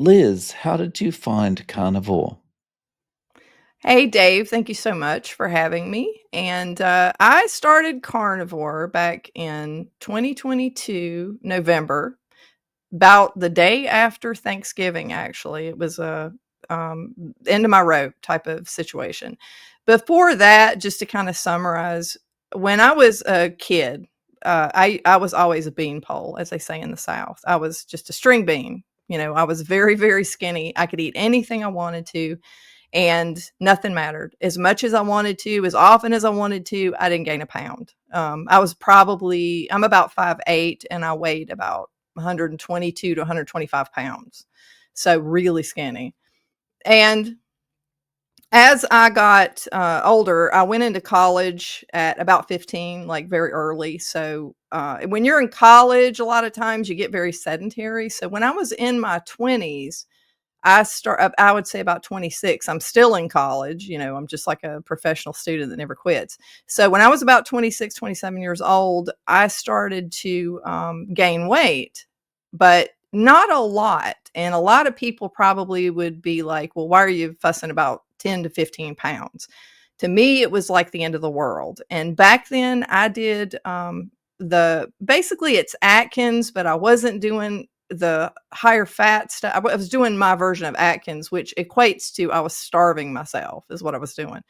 Liz, how did you find carnivore? Hey, Dave, thank you so much for having me. And I started carnivore back in 2022, November, about the day after Thanksgiving, actually. It was a end of my rope type of situation. Before that, just to kind of summarize, when I was a kid, I was always a beanpole, as they say in the South. I was just a string bean. I was very, very skinny. I could eat anything I wanted to and nothing mattered. As much as I wanted to, as often as I wanted to, I didn't gain a pound. I'm about 5'8", and I weighed about 122 to 125 pounds. So really skinny. And as I got older, I went into college at about 15, like very early. So when you're in college, a lot of times you get very sedentary. So when I was in my 20s, I would say about 26. I'm still in college. I'm just like a professional student that never quits. So when I was about 26, 27 years old, I started to gain weight, but not a lot. And a lot of people probably would be like, well, why are you fussing about 10 to 15 pounds? To me, it was like the end of the world. And back then I did basically it's Atkins, but I wasn't doing the higher fat stuff. I was doing my version of Atkins, which equates to I was starving myself, is what I was doing.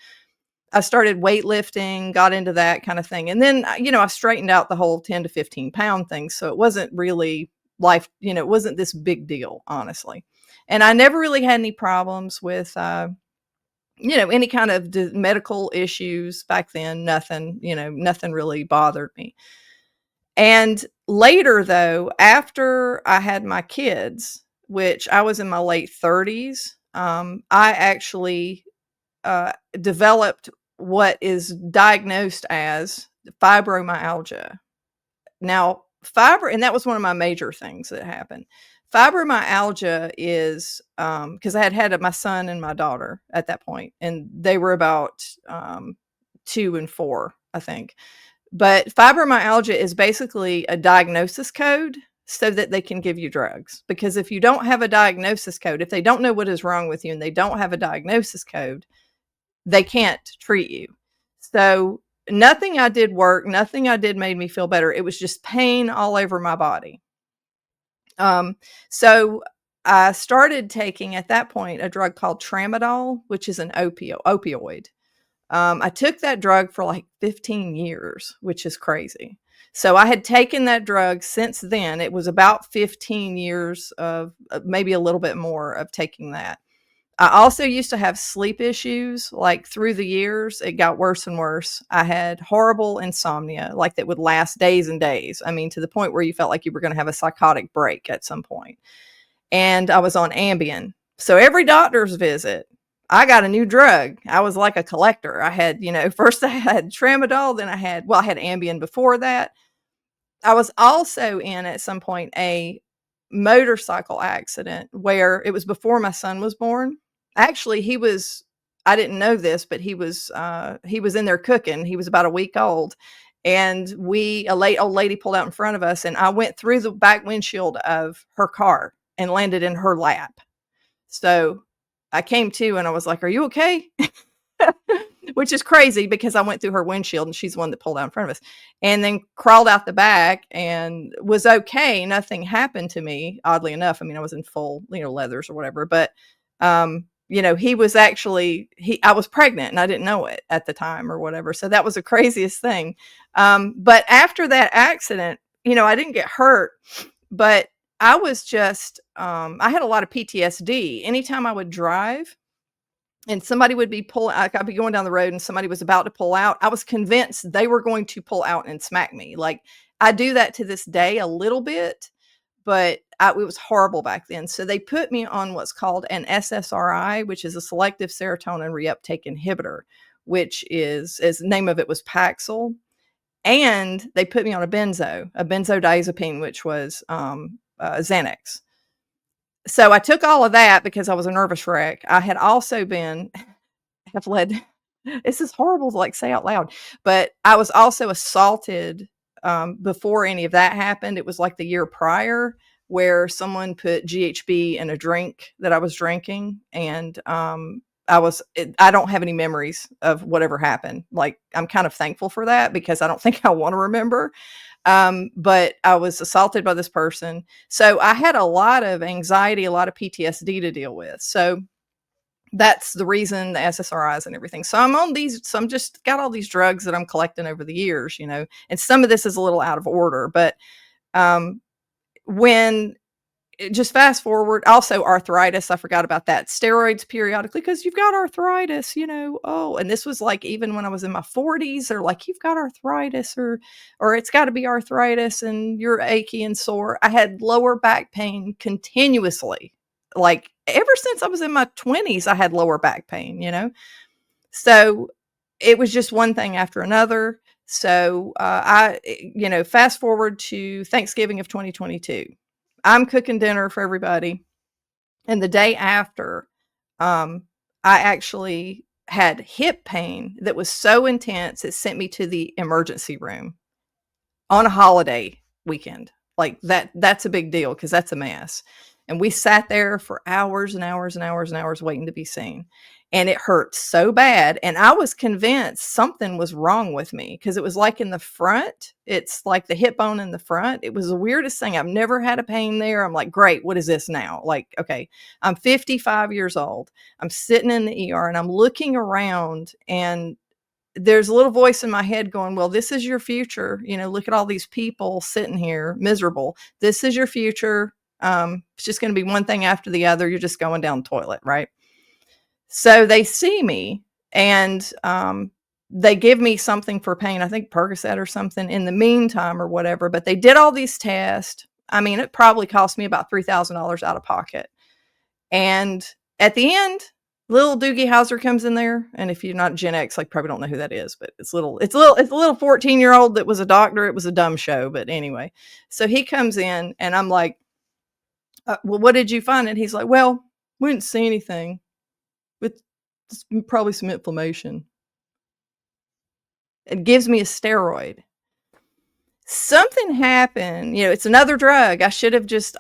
I started weightlifting, got into that kind of thing. And then, I straightened out the whole 10 to 15 pound thing. So it wasn't really life, it wasn't this big deal, honestly. And I never really had any problems with, any kind of medical issues back then. Nothing really bothered me. And later, though, after I had my kids, which I was in my late 30s, I actually developed what is diagnosed as fibromyalgia. Now, and that was one of my major things that happened. Fibromyalgia is because I had my son and my daughter at that point, and they were about 2 and 4, I think. But fibromyalgia is basically a diagnosis code so that they can give you drugs. Because if you don't have a diagnosis code, if they don't know what is wrong with you and they don't have a diagnosis code, they can't treat you. So nothing I did worked, nothing I did made me feel better. It was just pain all over my body. So I started taking at that point a drug called tramadol, which is an opioid. I took that drug for like 15 years, which is crazy. So I had taken that drug since then. It was about 15 years of maybe a little bit more of taking that. I also used to have sleep issues. Like through the years, it got worse and worse. I had horrible insomnia, like that would last days and days. I mean, to the point where you felt like you were going to have a psychotic break at some point. And I was on Ambien. So every doctor's visit, I got a new drug. I was like a collector. I had, first I had tramadol, then I had Ambien before that. I was also in at some point a motorcycle accident where it was before my son was born. Actually, I didn't know this, but he was in there cooking. He was about a week old. And a late old lady pulled out in front of us, and I went through the back windshield of her car and landed in her lap. So I came to and I was like, "Are you okay?" Which is crazy because I went through her windshield and she's the one that pulled out in front of us, and then crawled out the back and was okay. Nothing happened to me, oddly enough. I mean, I was in full, leathers or whatever, but, I was pregnant and I didn't know it at the time or whatever. So that was the craziest thing. But after that accident, I didn't get hurt, but I was just, I had a lot of PTSD. Anytime I would drive and somebody would be I'd be going down the road and somebody was about to pull out, I was convinced they were going to pull out and smack me. Like, I do that to this day a little bit, but it was horrible back then. So they put me on what's called an SSRI, which is a selective serotonin reuptake inhibitor, which as the name of it was Paxil. And they put me on a benzodiazepine, which was Xanax. So I took all of that because I was a nervous wreck. I had also have led, this is horrible to like say out loud, but I was also assaulted before any of that happened. It was like the year prior where someone put GHB in a drink that I was drinking, and I don't have any memories of whatever happened. Like, I'm kind of thankful for that because I don't think I want to remember. But I was assaulted by this person. So I had a lot of anxiety, a lot of PTSD to deal with. So that's the reason the SSRIs and everything. So I'm on these, so I'm just got all these drugs that I'm collecting over the years, and some of this is a little out of order, but um, when just fast forward, also arthritis. I forgot about that. Steroids periodically because you've got arthritis, Oh, and this was like even when I was in my 40s, they're like, you've got arthritis, or it's got to be arthritis and you're achy and sore. I had lower back pain continuously. Like ever since I was in my 20s, I had lower back pain. So it was just one thing after another. So fast forward to Thanksgiving of 2022. I'm cooking dinner for everybody. And the day after, I actually had hip pain that was so intense, it sent me to the emergency room on a holiday weekend. Like that's a big deal because that's a mess. And we sat there for hours and hours and hours and hours waiting to be seen. And it hurt so bad. And I was convinced something was wrong with me because it was like in the front. It's like the hip bone in the front. It was the weirdest thing. I've never had a pain there. I'm like, great, what is this now? Like, okay, I'm 55 years old. I'm sitting in the ER and I'm looking around, and there's a little voice in my head going, well, this is your future. Look at all these people sitting here miserable. This is your future. It's just going to be one thing after the other. You're just going down the toilet, right? So they see me, and they give me something for pain. I think Percocet or something in the meantime or whatever, but they did all these tests. I mean, it probably cost me about $3,000 out of pocket. And at the end, little Doogie Howser comes in there. And if you're not Gen X, like, probably don't know who that is, but it's a little 14-year-old that was a doctor. It was a dumb show, but anyway. So he comes in, and I'm like, well, what did you find? And he's like, well, we didn't see anything. With probably some inflammation. It gives me a steroid. Something happened. It's another drug. I should have just,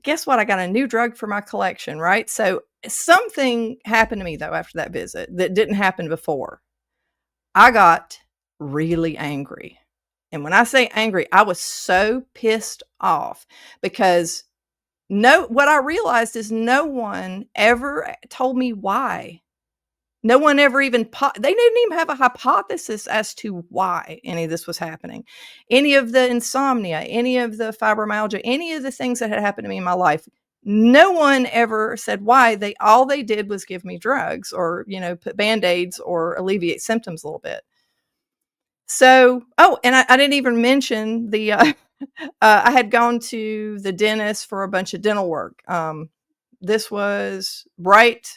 guess what? I got a new drug for my collection, right? So something happened to me, though, after that visit that didn't happen before. I got really angry. And when I say angry, I was so pissed off because what I realized is no one ever told me why. No one ever even they didn't even have a hypothesis as to why any of this was happening. Any of the insomnia, any of the fibromyalgia, any of the things that had happened to me in my life, no one ever said why. All they did was give me drugs or, put Band-Aids or alleviate symptoms a little bit. So, and I didn't even mention I had gone to the dentist for a bunch of dental work. This was right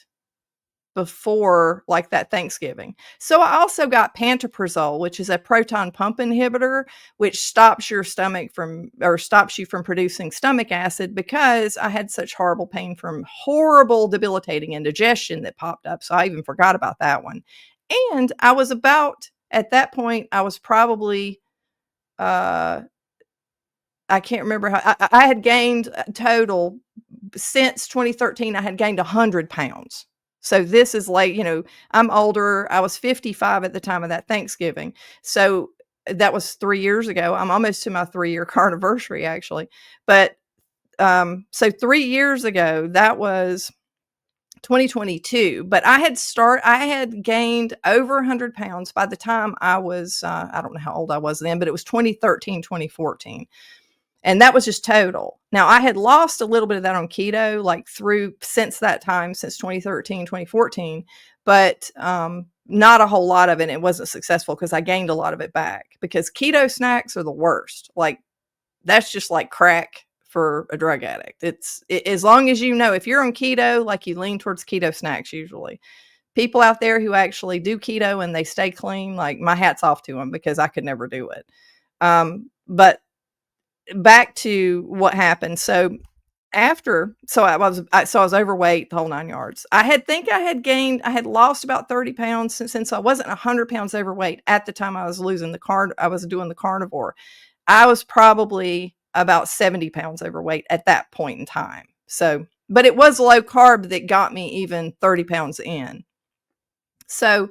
before like that Thanksgiving. So I also got pantoprazole, which is a proton pump inhibitor, which stops you from producing stomach acid because I had such horrible pain from horrible debilitating indigestion that popped up. So I even forgot about that one. And at that point, I was probably, I can't remember how I had gained total since 2013. I had gained 100 pounds. So this is like, I'm older. I was 55 at the time of that Thanksgiving. So that was 3 years ago. I'm almost to my 3-year carniversary, actually. But so 3 years ago, that was 2022. But I had gained over 100 pounds by the time I was, I don't know how old I was then, but it was 2013, 2014. And that was just total. Now, I had lost a little bit of that on keto, like since that time, since 2013, 2014, but not a whole lot of it. It wasn't successful because I gained a lot of it back because keto snacks are the worst. Like, that's just like crack for a drug addict. As long as if you're on keto, like, you lean towards keto snacks usually. People out there who actually do keto and they stay clean, like, my hat's off to them because I could never do it. But back to what happened. So I was overweight, the whole 9 yards. I had lost about 30 pounds since I wasn't 100 pounds overweight at the time I was doing the carnivore. I was probably about 70 pounds overweight at that point in time. So, but it was low carb that got me even 30 pounds in. So,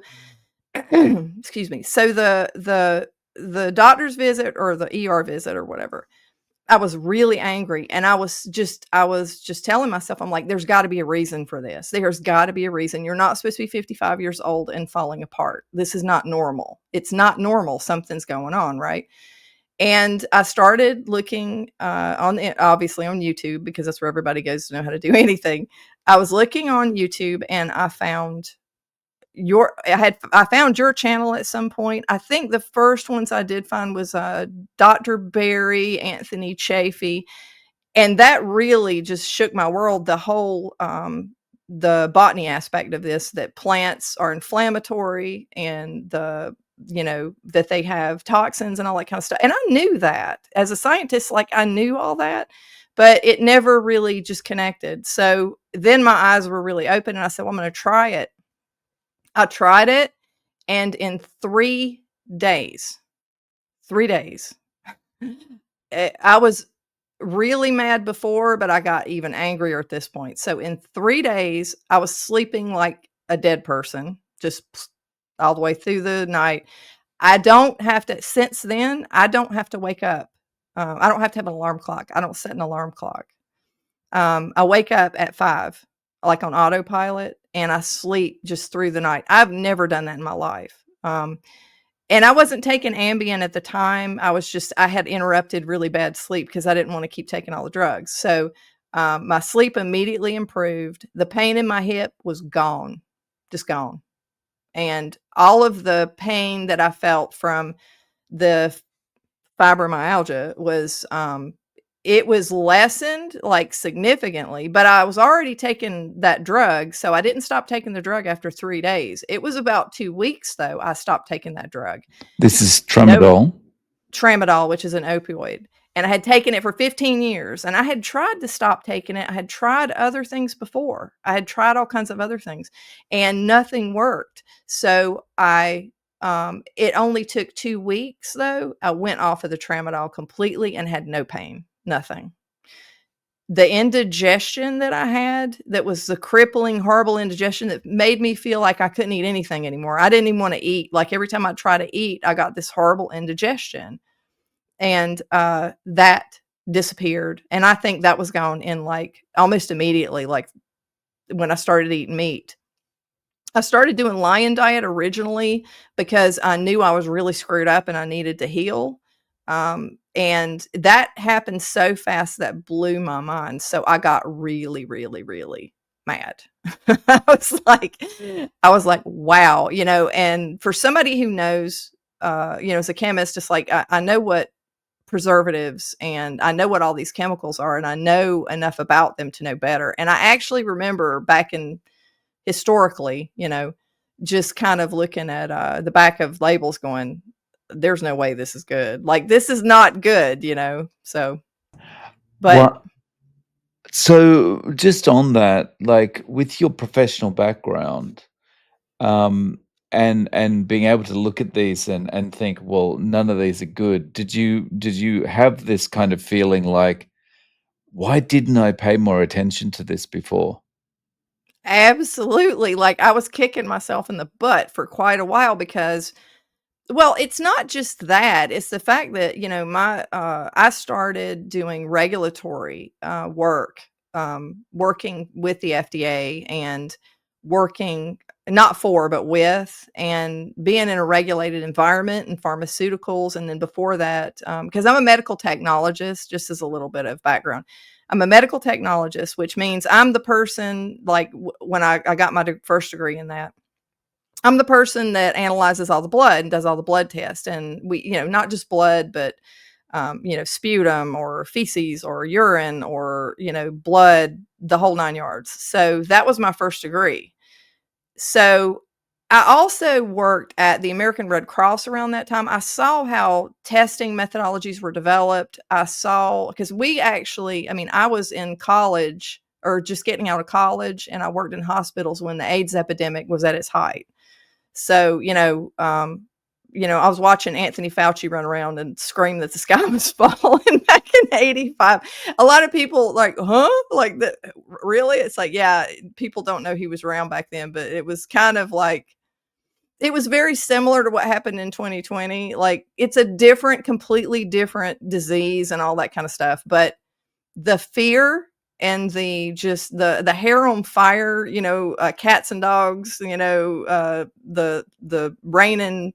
excuse me. So the doctor's visit or the ER visit or whatever, I was really angry, and I was just telling myself, I'm like, there's got to be a reason for this. There's got to be a reason. You're not supposed to be 55 years old and falling apart. This is not normal. It's not normal. Something's going on, right? And I started looking obviously on YouTube, because that's where everybody goes to know how to do anything. I was looking on YouTube, and I found I found your channel at some point. I think the first ones I did find was Dr. Barry, Anthony Chafee, and that really just shook my world. The whole the botany aspect of this, that plants are inflammatory, and that they have toxins and all that kind of stuff. And I knew that as a scientist, like I knew all that, but it never really just connected. So then my eyes were really open, and I said, well, I'm going to try it. I tried it, and in 3 days, 3 days, I was really mad before, but I got even angrier at this point. So in 3 days, I was sleeping like a dead person, just all the way through the night. Since then, I don't have to wake up. I don't have to have an alarm clock. I don't set an alarm clock. I wake up at 5, like on autopilot, and I sleep just through the night. I've never done that in my life. And I wasn't taking Ambien at the time. I had interrupted really bad sleep because I didn't want to keep taking all the drugs. So my sleep immediately improved. The pain in my hip was gone, just gone. And all of the pain that I felt from the fibromyalgia it was lessened, like, significantly, but I was already taking that drug, so I didn't stop taking the drug after 3 days. It was about 2 weeks, though, I stopped taking that drug. This is No tramadol. Tramadol, which is an opioid, and I had taken it for 15 years, and I had tried to stop taking it. I had tried other things before. I had tried all kinds of other things, and nothing worked. So it only took 2 weeks, though. I went off of the tramadol completely and had no pain, nothing. The indigestion that I had, that was the crippling, horrible indigestion that made me feel like I couldn't eat anything anymore. I didn't even want to eat. Like, every time I try to eat, I got this horrible indigestion. And that disappeared. And I think that was gone in, like, almost immediately, like when I started eating meat. I started doing lion diet originally because I knew I was really screwed up and I needed to heal. And that happened so fast that blew my mind. So I got really, really, really mad. I I was like, wow, and for somebody who knows, as a chemist, it's like, I know what preservatives, and I know what all these chemicals are, and I know enough about them to know better. And I actually remember back in historically, just kind of looking at the back of labels going, there's no way this is good. Like, this is not good, So, but What? So just on that, like with your professional background, um, and being able to look at these and think, well, none of these are good. Did you have this kind of feeling like, why didn't I pay more attention to this before? absolutely, like, I was kicking myself in the butt for quite a while because, well, it's not just that, it's the fact that, I started doing regulatory, work, working with the FDA, and working not for, but with, and being in a regulated environment in pharmaceuticals. And then before that, because I'm a medical technologist, just as a little bit of background, I'm a medical technologist, which means I'm the person, like, when I got my first degree in that, I'm the person that analyzes all the blood and does all the blood tests. And we, not just blood, but, sputum or feces or urine or, blood, the whole 9 yards. So that was my first degree. So I also worked at the American Red Cross around that time. I saw how testing methodologies were developed. I saw, because I was in college, or just getting out of college, and I worked in hospitals when the AIDS epidemic was at its height. So, I was watching Anthony Fauci run around and scream that the sky was falling back in 85. A lot of people like, huh? Like that, really? It's like, yeah, people don't know he was around back then, but it was kind of like, it was very similar to what happened in 2020. Like, it's a different, completely different disease and all that kind of stuff. But the fear and the hair on fire, cats and dogs, the raining,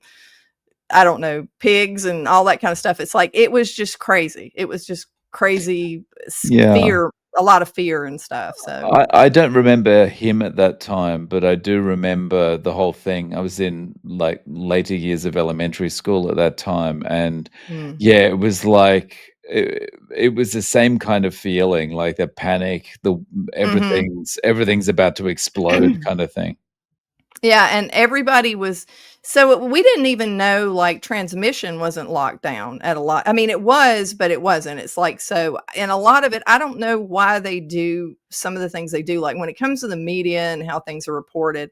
I don't know, pigs and all that kind of stuff. It's like, it was just crazy. It was just crazy Yeah. fear, a lot of fear and stuff. So, I don't remember him at that time, but I do remember the whole thing. I was in, like, later years of elementary school at that time, and, mm, yeah, it was like it was the same kind of feeling, like the panic, the mhm. everything's about to explode kinda thing. Yeah, and everybody was, so we didn't even know, like, transmission wasn't locked down at a lot. I mean, it was, but it wasn't. It's like, so, and a lot of it, I don't know why they do some of the things they do. Like, when it comes to the media and how things are reported,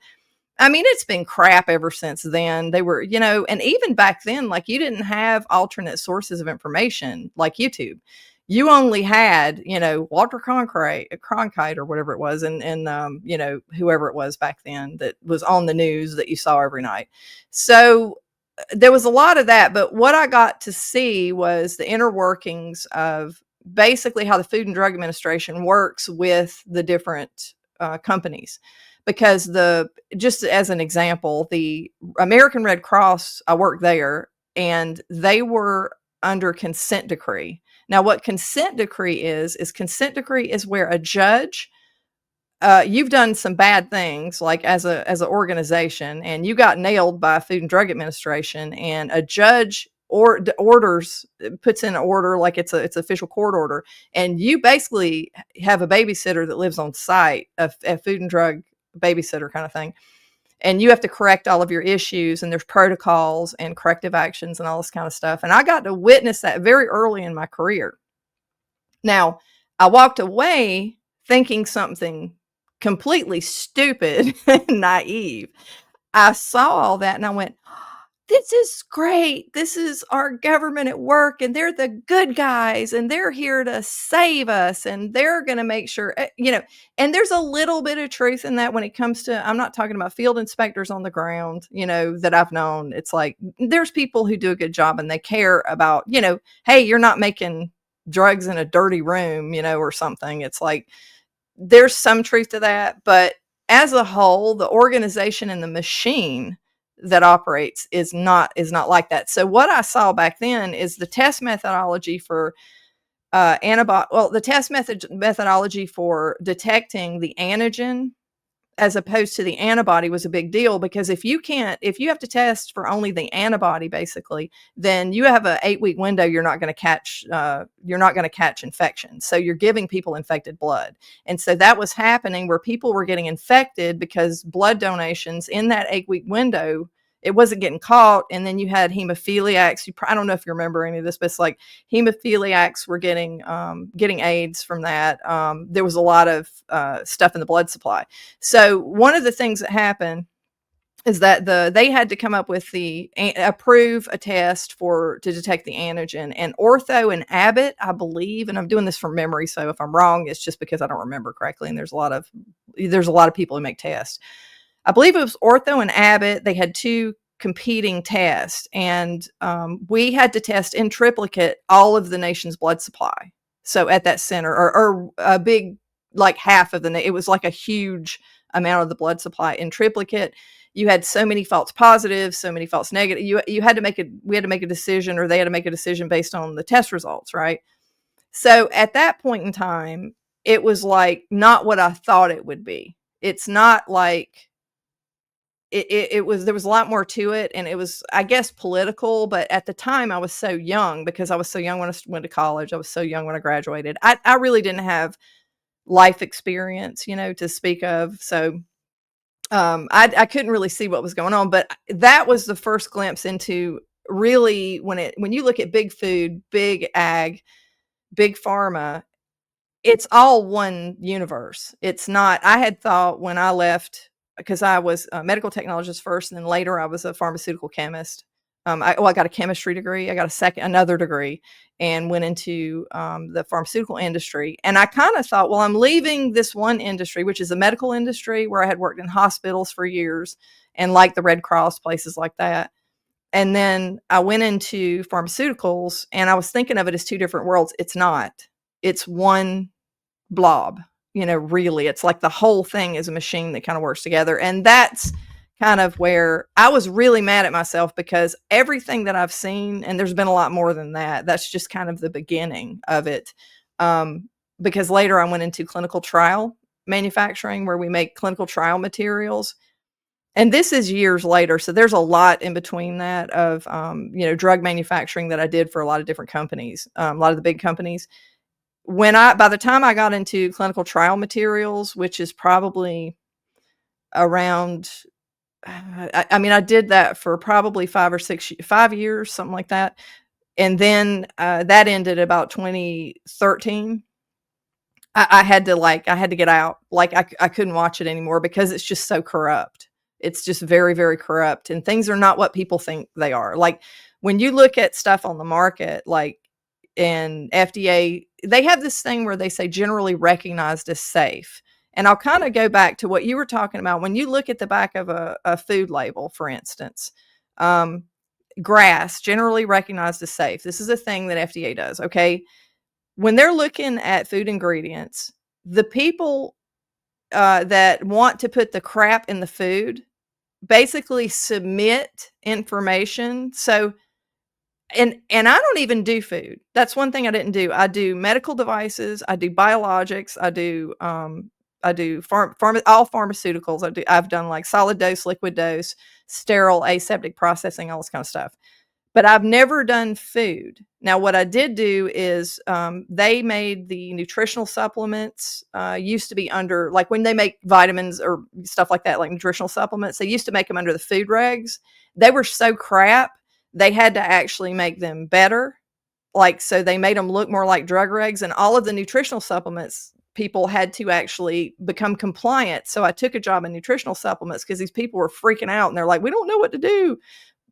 I mean, it's been crap ever since then. They were, and even back then, like, you didn't have alternate sources of information like YouTube. You only had, Walter Cronkite or whatever it was, and whoever it was back then that was on the news that you saw every night. So there was a lot of that, but what I got to see was the inner workings of basically how the Food and Drug Administration works with the different companies. Because just as an example, the American Red Cross, I worked there, and they were under consent decree. Now, what consent decree is consent decree is where a judge, you've done some bad things, like as an organization, and you got nailed by Food and Drug Administration, and a judge orders, puts in an order, like it's official court order, and you basically have a babysitter that lives on site, a Food and Drug babysitter kind of thing, and you have to correct all of your issues, and there's protocols and corrective actions and all this kind of stuff. And I got to witness that very early in my career. Now, I walked away thinking something completely stupid and naive. I saw all that and I went, this is great. This is our government at work, and they're the good guys, and they're here to save us, and they're going to make sure, and there's a little bit of truth in that when it comes to, I'm not talking about field inspectors on the ground, that I've known. It's like, there's people who do a good job and they care about, hey, you're not making drugs in a dirty room, or something. It's like, there's some truth to that, but as a whole, the organization and the machine that operates is not like that. So what I saw back then is the test methodology for the test methodology for detecting the antigen as opposed to the antibody was a big deal, because if you have to test for only the antibody, basically, then you have a 8-week window. You're not going to catch infection. So you're giving people infected blood. And so that was happening where people were getting infected because blood donations in that 8-week window, it wasn't getting caught. And then you had hemophiliacs. I don't know if you remember any of this, but it's like hemophiliacs were getting AIDS from that. There was a lot of stuff in the blood supply. So one of the things that happened is that they had to come up with approve a test to detect the antigen, and Ortho and Abbott, I believe, and I'm doing this from memory, so if I'm wrong, it's just because I don't remember correctly. And there's a lot of people who make tests. I believe it was Ortho and Abbott. They had two competing tests, and we had to test in triplicate all of the nation's blood supply. So at that center, or a big, like half of it was like a huge amount of the blood supply in triplicate. You had so many false positives, so many false negatives. We had to make a decision, or they had to make a decision based on the test results, right? So at that point in time, it was like not what I thought it would be. It's not like it was. There was a lot more to it, and it was, I guess, political. But at the time, I was so young, because I was so young when I went to college. I was so young when I graduated. I really didn't have life experience, to speak of. So I couldn't really see what was going on. But that was the first glimpse into, really, when you look at big food, big ag, big pharma, it's all one universe. It's not, I had thought when I left, because I was a medical technologist first, and then later I was a pharmaceutical chemist. I got a chemistry degree. I got another degree, and went into the pharmaceutical industry. And I kind of thought, well, I'm leaving this one industry, which is the medical industry, where I had worked in hospitals for years, and like the Red Cross, places like that. And then I went into pharmaceuticals, and I was thinking of it as two different worlds. It's not. It's one blob. Really, it's like the whole thing is a machine that kind of works together. And that's kind of where I was really mad at myself, because everything that I've seen, and there's been a lot more than that, that's just kind of the beginning of it. Because later I went into clinical trial manufacturing, where we make clinical trial materials. And this is years later. So there's a lot in between that of, drug manufacturing that I did for a lot of different companies, a lot of the big companies. By the time I got into clinical trial materials, which is probably around, I did that for probably 5 years, something like that. And then that ended about 2013. I had to get out. Like I couldn't watch it anymore, because it's just so corrupt. It's just very, very corrupt, and things are not what people think they are. Like, when you look at stuff on the market, like in FDA, they have this thing where they say generally recognized as safe. And I'll kind of go back to what you were talking about. When you look at the back of a food label, for instance, um, grass, generally recognized as safe. This is a thing that FDA does. Okay. When they're looking at food ingredients, the people that want to put the crap in the food basically submit information. So, and I don't even do food. That's one thing I didn't do. I do medical devices, I do biologics, I do all pharmaceuticals. I've done like solid dose, liquid dose, sterile, aseptic processing, all this kind of stuff. But I've never done food. Now, what I did do is they made the nutritional supplements, used to be under, like when they make vitamins or stuff like that, like nutritional supplements, they used to make them under the food regs. They were so crap, they had to actually make them better. Like, so they made them look more like drug regs, and all of the nutritional supplements, people had to actually become compliant. So I took a job in nutritional supplements, because these people were freaking out, and they're like, we don't know what to do.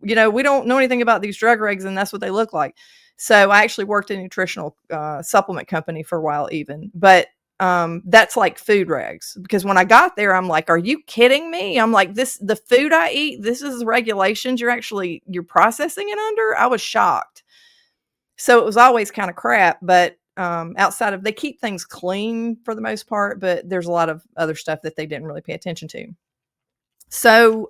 We don't know anything about these drug regs, and that's what they look like. So I actually worked in a nutritional supplement company for a while even. But that's like food regs, because when I got there, I'm like, are you kidding me? I'm like, the food I eat, this is regulations you're processing it under. I was shocked. So it was always kind of crap. But outside of, they keep things clean for the most part, but there's a lot of other stuff that they didn't really pay attention to. So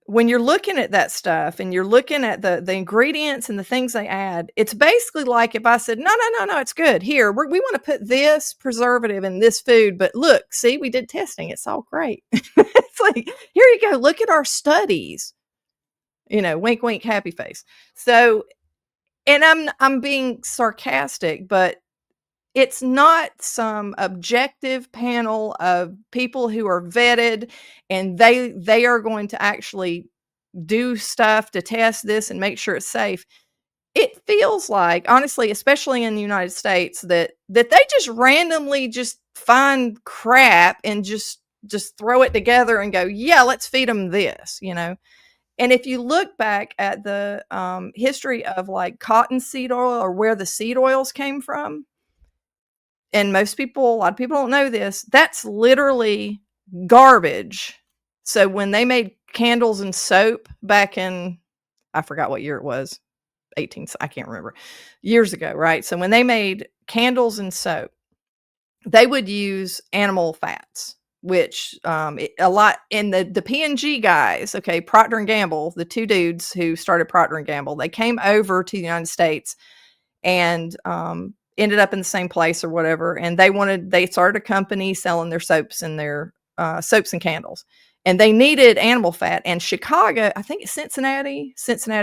when you're looking at that stuff, and you're looking at the ingredients and the things they add, it's basically like if I said, no, no, no, no, it's good. Here, we want to put this preservative in this food, but look, see, we did testing. It's all great. It's like, here you go. Look at our studies. Wink, wink, happy face. So, and I'm being sarcastic, but it's not some objective panel of people who are vetted, and they are going to actually do stuff to test this and make sure it's safe. It feels like, honestly, especially in the United States, that they just randomly just find crap and just throw it together and go, yeah, let's feed them this. And if you look back at the history of like cottonseed oil, or where the seed oils came from, and a lot of people don't know this, that's literally garbage. So when they made candles and soap back in, I forgot what year it was, I can't remember, years ago, right? So when they made candles and soap, they would use animal fats, which a lot in the P&G guys, okay, Procter and Gamble, the two dudes who started Procter and Gamble, they came over to the United States and ended up in the same place or whatever. And they started a company selling their soaps and their soaps and candles. And they needed animal fat. And Chicago, I think Cincinnati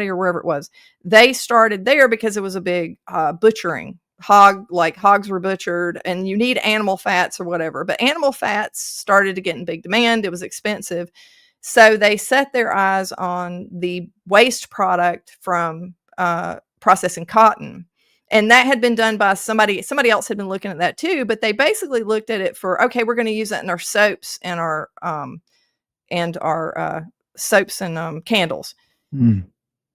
or wherever it was, they started there because it was a big butchering. Hogs were butchered, and you need animal fats or whatever. But animal fats started to get in big demand. It was expensive. So they set their eyes on the waste product from processing cotton. And that had been done by somebody else had been looking at that too, but they basically looked at it for, okay, we're going to use that in our soaps and our soaps and candles. Mm.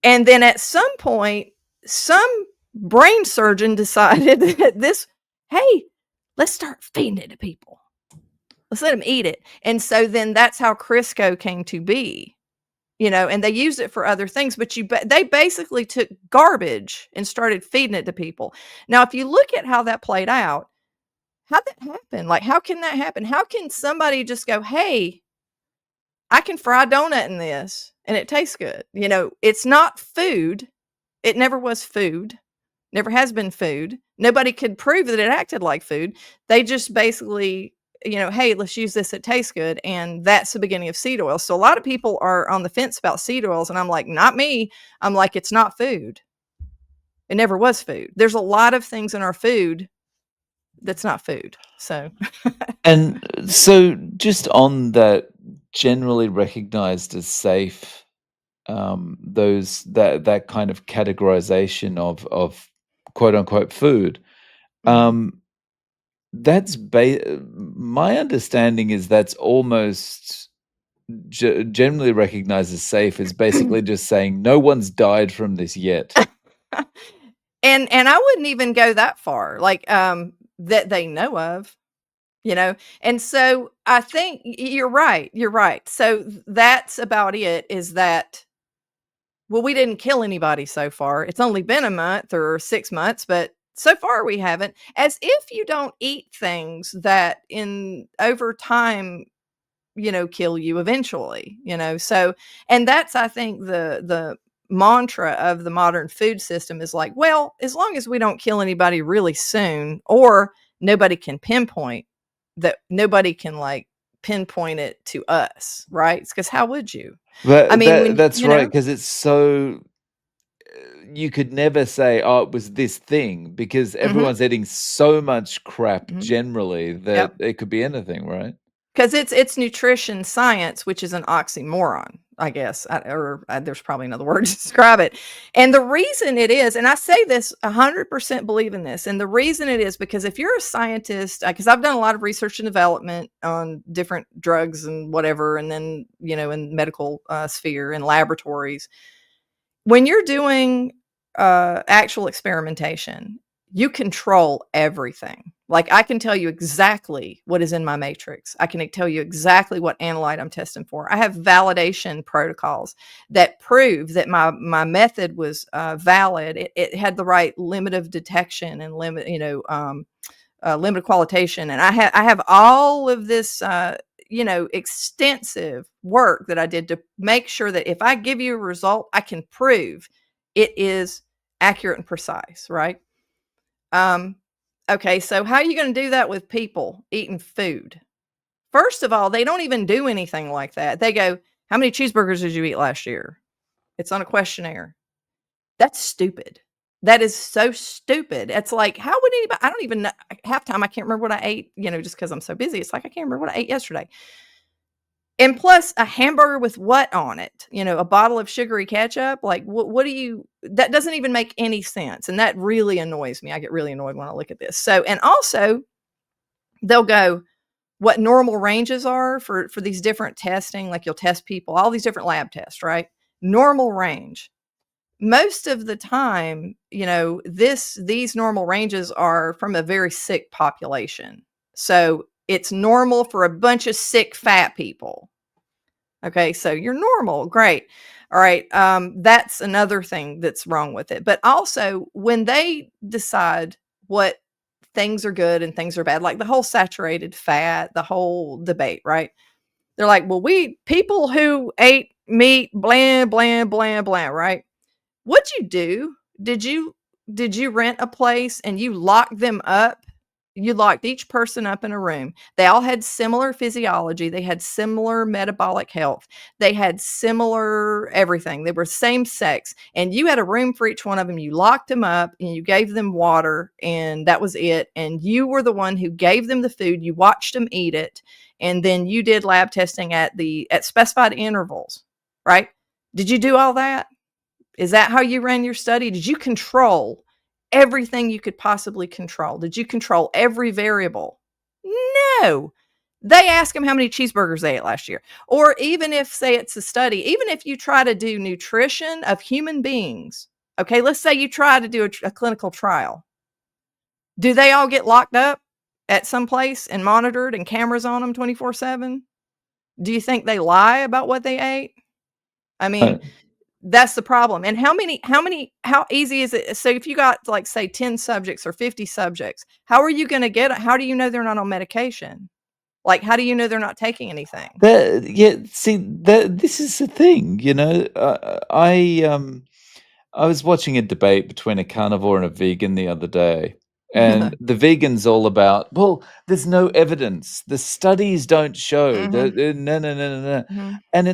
And then at some point, some brain surgeon decided that hey, let's start feeding it to people. Let's let them eat it. And so then that's how Crisco came to be, and they used it for other things, but they basically took garbage and started feeding it to people. Now, if you look at how that played out, how'd that happen? Like, how can that happen? How can somebody just go, hey, I can fry a donut in this and it tastes good? It's not food. It never was food, never has been food. Nobody could prove that it acted like food. They just basically, hey, let's use this. It tastes good. And that's the beginning of seed oil. So a lot of people are on the fence about seed oils. And I'm like, not me. I'm like, it's not food. It never was food. There's a lot of things in our food that's not food. So, And so just on that generally recognized as safe, those that kind of categorization of quote unquote food, mhm. um, my understanding is that's almost generally recognized as safe is basically just saying no one's died from this yet. And I wouldn't even go that far, like, that they know of. And so I think you're right. You're right. So that's about it, is that, well, we didn't kill anybody so far. It's only been a month or 6 months, but so far we haven't. As if you don't eat things that in over time, kill you eventually, so, and that's, I think, the mantra of the modern food system is like, well, as long as we don't kill anybody really soon, or nobody can pinpoint that, nobody can like pinpoint it to us, right? Because how would you? I But mean, when that's right, because it's so you could never say, "Oh, it was this thing," because Mhm, everyone's eating so much crap mhm, generally that yep. it could be anything, right? 'Cause it's nutrition science, which is an oxymoron, I guess, there's probably another word to describe it, and the reason it is, and I say this 100% believe in this, and the reason it is because if you're a scientist, because I've done a lot of research and development on different drugs and whatever, and then, in medical, sphere and laboratories, when you're doing, actual experimentation, you control everything. Like, I can tell you exactly what is in my matrix. I can tell you exactly what analyte I'm testing for. I have validation protocols that prove that my method was, valid. It had the right limit of detection and limited qualitation, and I have all of this, extensive work that I did to make sure that if I give you a result, I can prove it is accurate and precise, right? Um, okay, so how are you going to do that with people eating food? First of all, they don't even do anything like that. They go, "How many cheeseburgers did you eat last year?" It's on a questionnaire. That's stupid. That is so stupid. It's like, how would anybody, I don't even know, half time I can't remember what I ate, just because 'cause I'm so busy. It's like I can't remember what I ate yesterday. And plus a hamburger with what on it? A bottle of sugary ketchup? Like, what do you, that doesn't even make any sense, and that really annoys me. I get really annoyed when I look at this. So, and also they'll go, what normal ranges are for these different testing, like you'll test people, all these different lab tests, right? Normal range. Most of the time, these normal ranges are from a very sick population. So it's normal for a bunch of sick fat people. Okay, so you're normal, great. All right, that's another thing that's wrong with it. But also, when they decide what things are good and things are bad, like the whole saturated fat, the whole debate, right? They're like, well, we people who ate meat, bland, bland, bland, bland, right? What'd you do? Did you rent a place and you locked them up? You locked each person up in a room. They all had similar physiology. They had similar metabolic health. They had similar everything. They were same sex. And you had a room for each one of them. You locked them up and you gave them water, and that was it. And you were the one who gave them the food. You watched them eat it. And then you did lab testing at specified intervals, right? Did you do all that? Is that how you ran your study? Did you control everything you could possibly control? Did you control every variable? No. They ask them how many cheeseburgers they ate last year. Or even if, say, it's a study, even if you try to do nutrition of human beings, okay, let's say you try to do a clinical trial. Do they all get locked up at some place and monitored and cameras on them 24/7? Do you think they lie about what they ate? I mean, Right. that's the problem. And how easy is it? So if you got like, say, 10 subjects or 50 subjects, how are you going to get it? How do you know they're not on medication? Like, how do you know they're not taking anything? That yeah, see, that this is the thing, I was watching a debate between a carnivore and a vegan the other day, and the vegan's all about, "Well, there's no evidence. The studies don't show Mhm, that no, no, no, no, no." mhm, And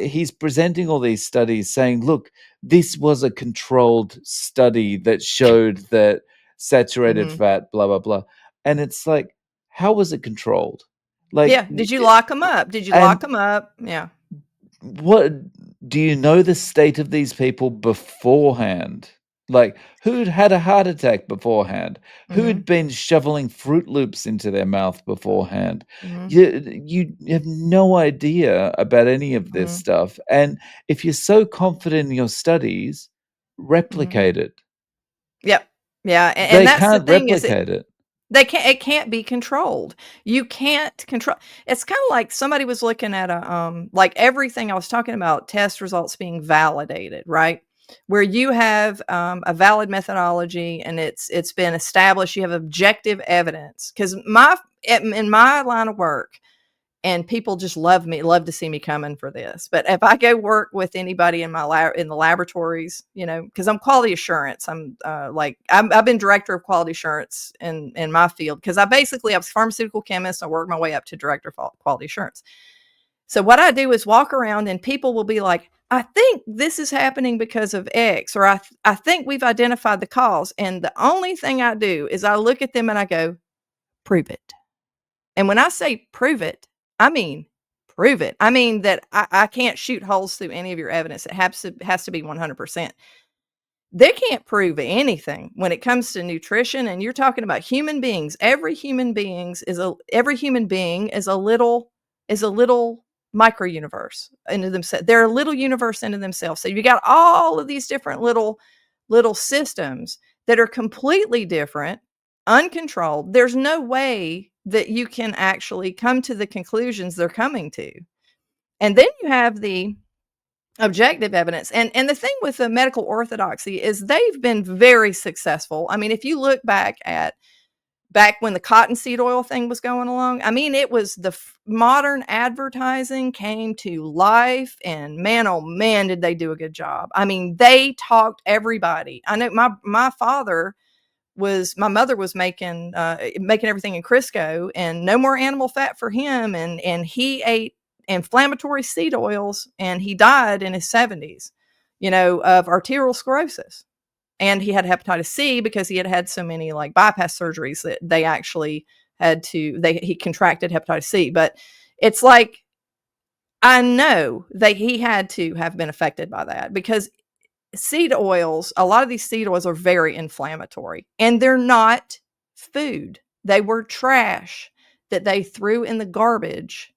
he's presenting all these studies saying, "Look, this was a controlled study that showed that saturated mhm. fat, blah blah blah." And it's like, how was it controlled? Like, Yeah, did you lock them up? Did you lock and them up? Yeah. what do you know the state of these people beforehand? Like, who'd had a heart attack beforehand? Who'd Mhm, been shoveling Fruit Loops into their mouth beforehand? mhm, You have no idea about any of this mhm, stuff, and if you're so confident in your studies, mhm. replicate it. Yep. Yeah, and They that's the can't thing is replicate it. it can't be controlled. You can't control. It's kinda like somebody was looking at like everything I was talking about test results being validated, right? Where you have, a valid methodology and it's been established, you have objective evidence. 'Cause in my line of work, and people just love to see me coming for this. But if I go work with anybody in my lab in the laboratories, because I'm quality assurance, I've been director of quality assurance in my field because I was a pharmaceutical chemist. I worked my way up to director of quality assurance. So what I do is walk around and people will be like, I think this is happening because of X, or I think we've identified the cause. And the only thing I do is I look at them and I go, prove it. And when I say prove it, I mean prove it. I mean that I can't shoot holes through any of your evidence. It has to be 100%. They can't prove anything when it comes to nutrition, and you're talking about human beings. Every human being is a little micro universe into themselves. They're a little universe into themselves. So you got all of these different little systems that are completely different, uncontrolled. There's no way that you can actually come to the conclusions they're coming to. And then you have the objective evidence. And the thing with the medical orthodoxy is they've been very successful. I mean, if you look back when the cottonseed oil thing was going along, I mean, it was modern advertising came to life, and man, oh man, did they do a good job. I mean, they talked everybody. I know my mother was making everything in Crisco, and no more animal fat for him, and he ate inflammatory seed oils, and he died in his 70s, of arterial sclerosis. And he had hepatitis C because he had had so many like bypass surgeries that they actually he contracted hepatitis C. But it's like, I know that he had to have been affected by that because a lot of these seed oils are very inflammatory, and they're not food. They were trash that they threw in the garbage.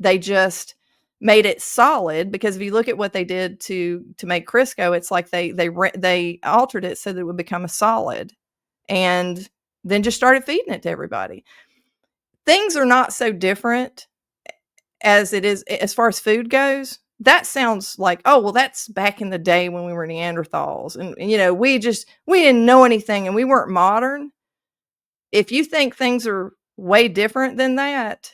They just made it solid because if you look at what they did to make Crisco, it's like they altered it so that it would become a solid, and then just started feeding it to everybody. Things are not so different as it is as far as food goes. That sounds like, oh, well, that's back in the day when we were Neanderthals, and we didn't know anything and we weren't modern. If you think things are way different than that,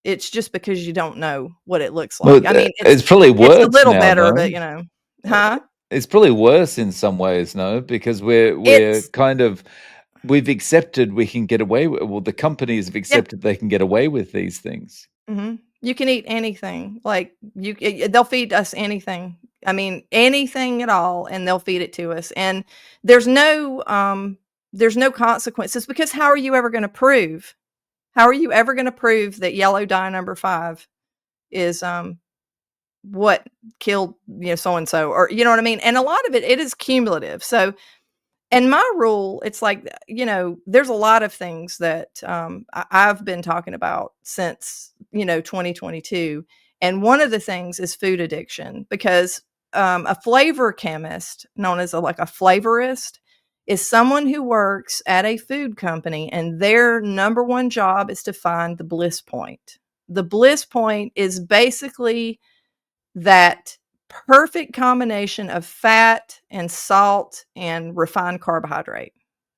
it's just because you don't know what it looks like. Well, I mean, it's probably it's a worse little now, better, though. but, Huh? It's probably worse in some ways, no? Because we're It's kind of we've accepted we can get away with well, the companies have Yeah, accepted they can get away with these things. mhm. You can eat anything, like, they'll feed us anything. I mean, anything at all, and they'll feed it to us, and there's no, um there's no consequences because how are you ever gonna prove that yellow dye number 5 is, what killed, so and so, or you know what I mean? And a lot of it is cumulative. So And my rule, it's like, there's a lot of things that I've been talking about since, 2022. And one of the things is food addiction because a flavor chemist, known as like a flavorist, is someone who works at a food company and their number one job is to find the bliss point. The bliss point is basically that perfect combination of fat and salt and refined carbohydrate,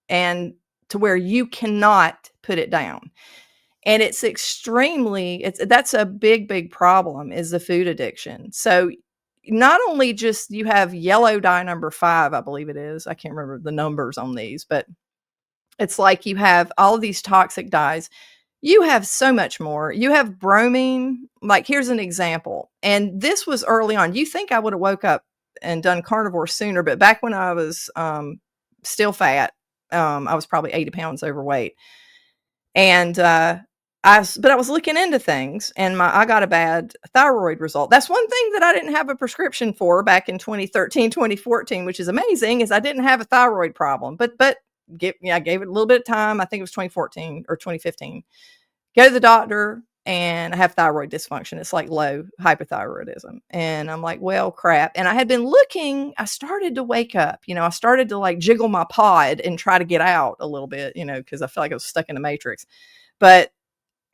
and to where you cannot put it down. And it's that's a big problem, is the food addiction. So not only just you have yellow dye number 5, I believe it is. I can't remember the numbers on these, but it's like you have all of these toxic dyes. You have so much more. You have bromine. Like, here's an example. And this was early on. You think I would have woke up and done carnivore sooner, but back when I was still fat, I was probably 80 pounds overweight. And but I was looking into things, and I got a bad thyroid result. That's one thing that I didn't have a prescription for back in 2013, 2014, which is amazing, is I didn't have a thyroid problem. But I gave it a little bit of time. I think it was 2014 or 2015. Go to the doctor, and I have thyroid dysfunction. It's like low hypothyroidism. And I'm like, well, crap. And I had been looking, I started to wake up, I started to like jiggle my pod and try to get out a little bit, because I felt like I was stuck in the matrix. But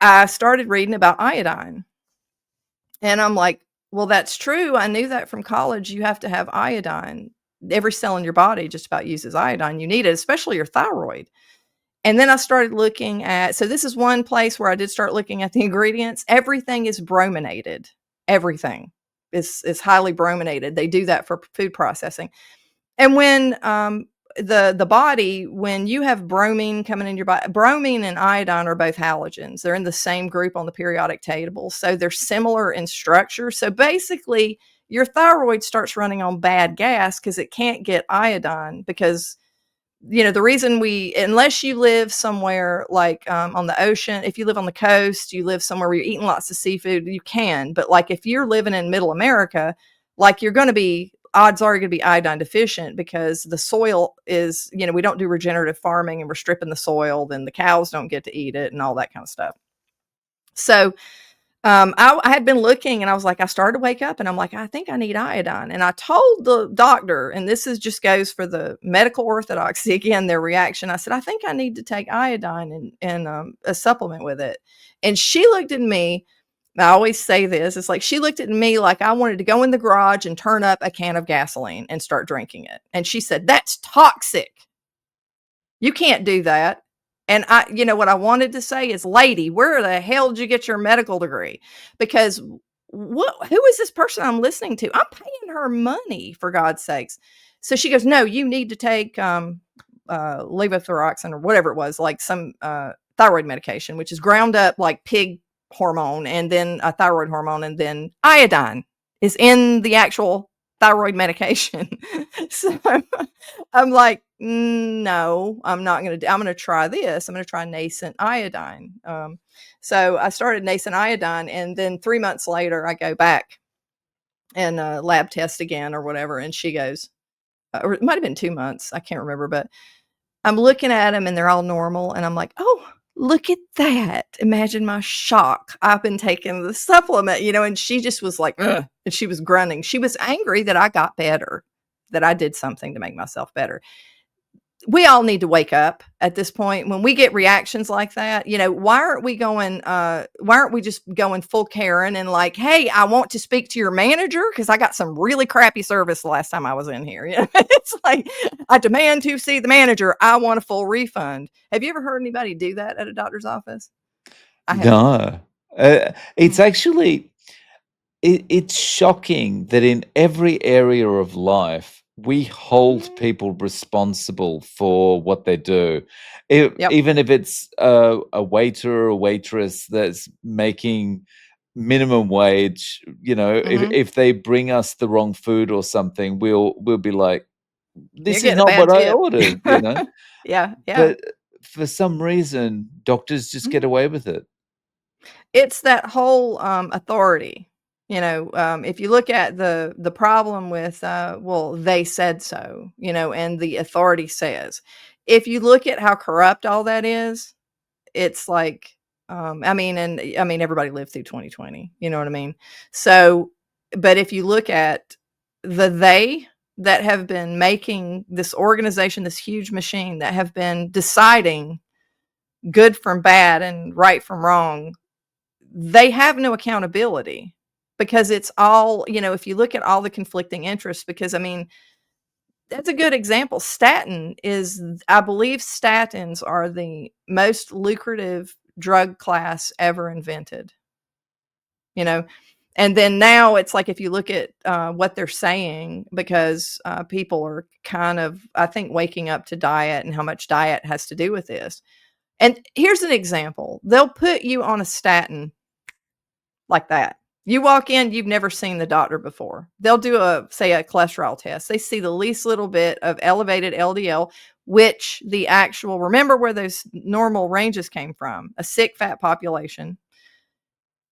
I started reading about iodine. And I'm like, well, that's true. I knew that from college. You have to have iodine. Every cell in your body just about uses iodine. You need it, especially your thyroid. And then I started looking at, so this is one place where I did start looking at the ingredients. Everything is brominated. Everything is highly brominated. They do that for food processing. And when the body, when you have bromine coming in your body, bromine and iodine are both halogens. They're in the same group on the periodic table. So they're similar in structure. So basically, your thyroid starts running on bad gas because it can't get iodine, because the reason unless you live somewhere like on the ocean, if you live on the coast, you live somewhere where you're eating lots of seafood, you can. But like if you're living in middle America, like odds are you're going to be iodine deficient, because the soil is, we don't do regenerative farming and we're stripping the soil, then the cows don't get to eat it and all that kind of stuff. So I had been looking, and I was like, I started to wake up and I'm like, I think I need iodine. And I told the doctor, and this is just goes for the medical orthodoxy again, their reaction. I said, I think I need to take iodine and a supplement with it. And she looked at me. I always say this. It's like she looked at me like I wanted to go in the garage and turn up a can of gasoline and start drinking it. And she said, that's toxic. You can't do that. And what I wanted to say is, lady, where the hell did you get your medical degree? Because who is this person I'm listening to? I'm paying her money, for God's sakes. So she goes, no, you need to take levothyroxine or whatever it was, like some thyroid medication, which is ground up like pig hormone, and then a thyroid hormone, and then iodine is in the actual thyroid medication. So I'm like, no, I'm not going to. I'm going to try this. I'm going to try nascent iodine. So I started nascent iodine, and then 3 months later, I go back and lab test again or whatever, and she goes, or it might have been 2 months, I can't remember, but I'm looking at them and they're all normal, and I'm like, oh, look at that. Imagine my shock. I've been taking the supplement, and she just was like, ugh, and she was grunting. She was angry that I got better, that I did something to make myself better. We all need to wake up at this point. When we get reactions like that, why aren't we just going full Karen and like, hey, I want to speak to your manager because I got some really crappy service the last time I was in here. It's like, I demand to see the manager. I want a full refund. Have you ever heard anybody do that at a doctor's office? I haven't. No. It's Mm. actually it's shocking that in every area of life, we hold Mhm. people responsible for what they do. Yep. Even if it's a waiter or a waitress that's making minimum wage, Hmm. if they bring us the wrong food or something, we'll be like, You're "This is getting a not bad what I tip. ordered." Yeah. Yeah. But for some reason, doctors just get Mhm. away with it. It's that whole authority. If you look at the problem with, well, they said so, and the authority says. If you look at how corrupt all that is, it's like, I mean, everybody lived through 2020, you know what I mean? So, but if you look at they that have been making this organization, this huge machine that have been deciding good from bad and right from wrong, they have no accountability because it's all, if you look at all the conflicting interests, because I mean, that's a good example. I believe statins are the most lucrative drug class ever invented, you know? And then now it's like, if you look at what they're saying, because people are kind of, I think, waking up to diet and how much diet has to do with this. And here's an example. They'll put you on a statin like that. You walk in, you've never seen the doctor before. They'll do say a cholesterol test. They see the least little bit of elevated LDL, which remember where those normal ranges came from, a sick fat population.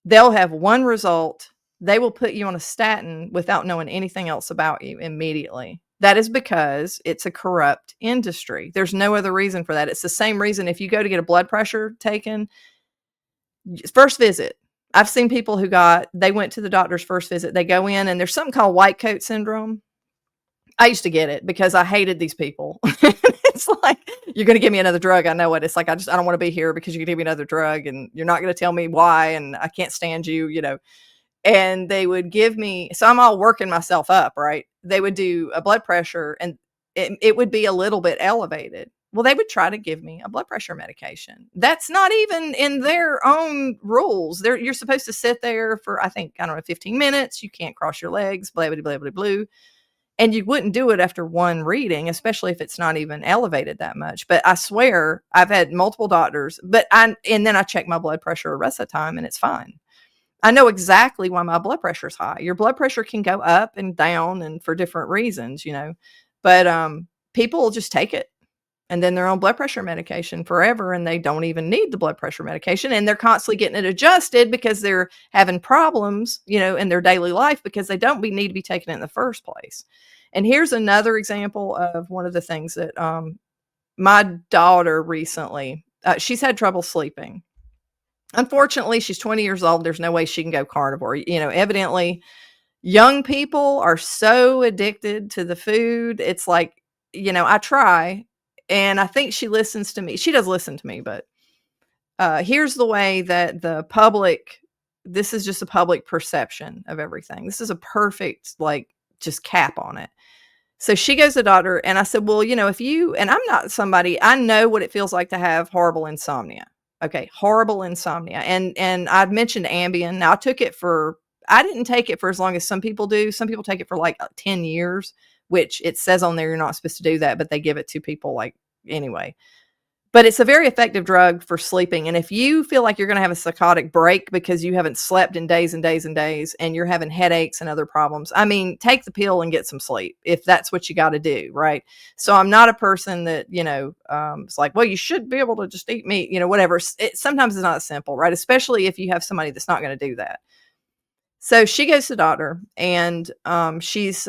They'll have one result. They will put you on a statin without knowing anything else about you immediately. That is because it's a corrupt industry. There's no other reason for that. It's the same reason if you go to get a blood pressure taken, first visit. I've seen people they went to the doctor's first visit. They go in and there's something called white coat syndrome. I used to get it because I hated these people. It's like, you're going to give me another drug. I know it. It's like, I don't want to be here because you're going to give me another drug and you're not going to tell me why. And I can't stand you. And they would give me, so I'm all working myself up, right? They would do a blood pressure and it would be a little bit elevated. Well, they would try to give me a blood pressure medication. That's not even in their own rules. You're supposed to sit there for, I think, I don't know, 15 minutes. You can't cross your legs, blah, blah, blah, blah, blah. And you wouldn't do it after one reading, especially if it's not even elevated that much. But I swear I've had multiple doctors, and then I check my blood pressure the rest of the time and it's fine. I know exactly why my blood pressure is high. Your blood pressure can go up and down and for different reasons, but people will just take it and then they're on blood pressure medication forever and they don't even need the blood pressure medication and they're constantly getting it adjusted because they're having problems, in their daily life because they don't need to be taking it in the first place. And here's another example of one of the things that my daughter recently, she's had trouble sleeping. Unfortunately, she's 20 years old. There's no way she can go carnivore. Evidently, young people are so addicted to the food. It's like, I try, and I think she listens to me. She does listen to me, but here's the way that this is just a public perception of everything. This is a perfect, just cap on it. So she goes to the doctor, and I said, well, and I'm not somebody, I know what it feels like to have horrible insomnia. Okay, horrible insomnia. And I'd mentioned Ambien. Now I didn't take it for as long as some people do. Some people take it for like 10 years, which it says on there you're not supposed to do that, but they give it to people anyway. But it's a very effective drug for sleeping. And if you feel like you're going to have a psychotic break because you haven't slept in days and days and days and you're having headaches and other problems, take the pill and get some sleep if that's what you got to do, right? So I'm not a person that, it's like, well, you should be able to just eat meat, whatever. Sometimes it's not simple, right? Especially if you have somebody that's not going to do that. So she goes to the doctor and she's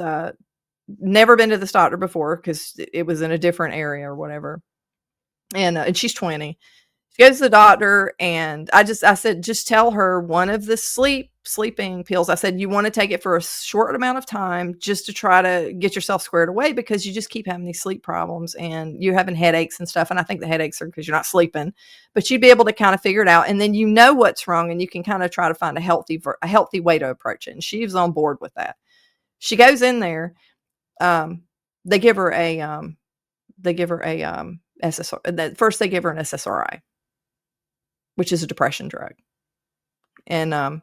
never been to this doctor before because it was in a different area or whatever. And she's 20. She goes to the doctor and I said, just tell her one of the sleeping pills. I said, you want to take it for a short amount of time just to try to get yourself squared away because you just keep having these sleep problems and you're having headaches and stuff. And I think the headaches are because you're not sleeping, but you'd be able to kind of figure it out. And then what's wrong and you can kind of try to find a healthy way to approach it. And she was on board with that. She goes in there. They give her a SSRI. First they give her an SSRI, which is a depression drug. And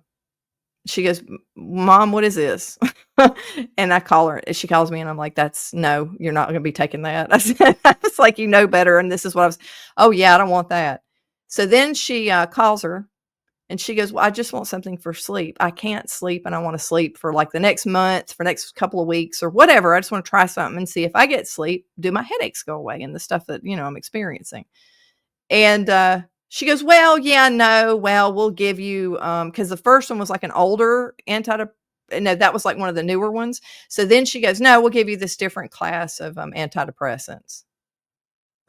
she goes, Mom, what is this? And I call her, she calls me and I'm like, no, you're not going to be taking that. I was like, better. And this is what oh yeah, I don't want that. So then she calls her and she goes, well, I just want something for sleep. I can't sleep and I want to sleep for like the next month, for next couple of weeks or whatever. I just want to try something and see if I get sleep, do my headaches go away and the stuff that, I'm experiencing. And She goes, "Well, yeah, no, well, we'll give you, because the first one was like an older no, that was like one of the newer ones. So then she goes, "No, we'll give you this different class of, antidepressants."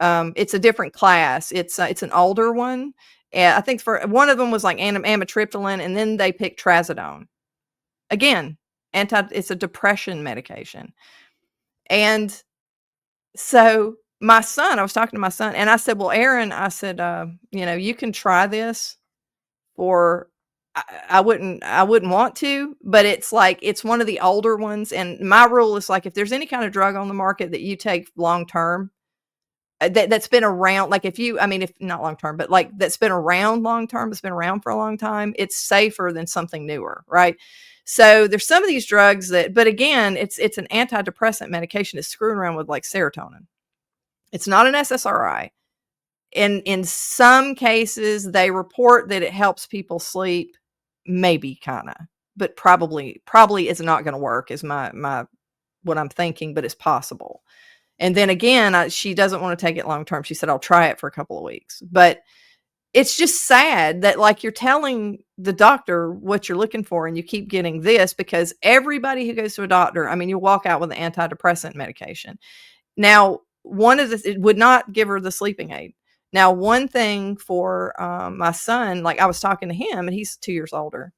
It's a different class. It's an older one. I think for one of them was like amitriptyline, and then they picked trazodone. Again, it's a depression medication. And so I was talking to my son, and I said, "Well, Aaron," I said, "You can try this for." I wouldn't want to, but it's like it's one of the older ones, and my rule is like if there's any kind of drug on the market that you take long term, that's been around, like if you, I mean, if not long term, but like that's been around long term, it's been around for a long time, it's safer than something newer, right? So there's some of these drugs that, but again, it's an antidepressant medication. It's screwing around with like serotonin. It's not an SSRI. In some cases, they report that it helps people sleep, maybe kind of, but probably is not going to work. Is my what I'm thinking, but it's possible. And then again, she doesn't want to take it long term. She said, "I'll try it for a couple of weeks." But it's just sad that like you're telling the doctor what you're looking for and you keep getting this, because everybody who goes to a doctor, I mean, you walk out with an antidepressant medication. Now, one of the it would not give her the sleeping aid. Now, one thing for my son, like I was talking to him, and he's 2 years older.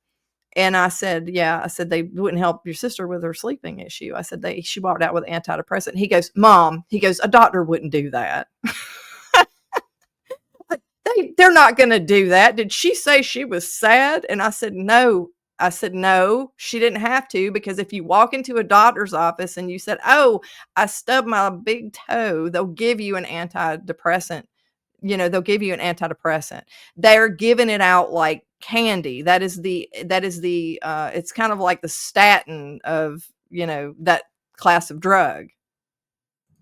And I said, "Yeah," I said, "they wouldn't help your sister with her sleeping issue." I said, she walked out with antidepressant. He goes, "Mom," he goes, "a doctor wouldn't do that." They're not going to do that. Did she say she was sad? And I said, "No." I said, "No, she didn't have to, because if you walk into a doctor's office and you said, 'Oh, I stubbed my big toe,' they'll give you an antidepressant. They'll give you an antidepressant. They're giving it out like candy. It's kind of like the statin of, that class of drug,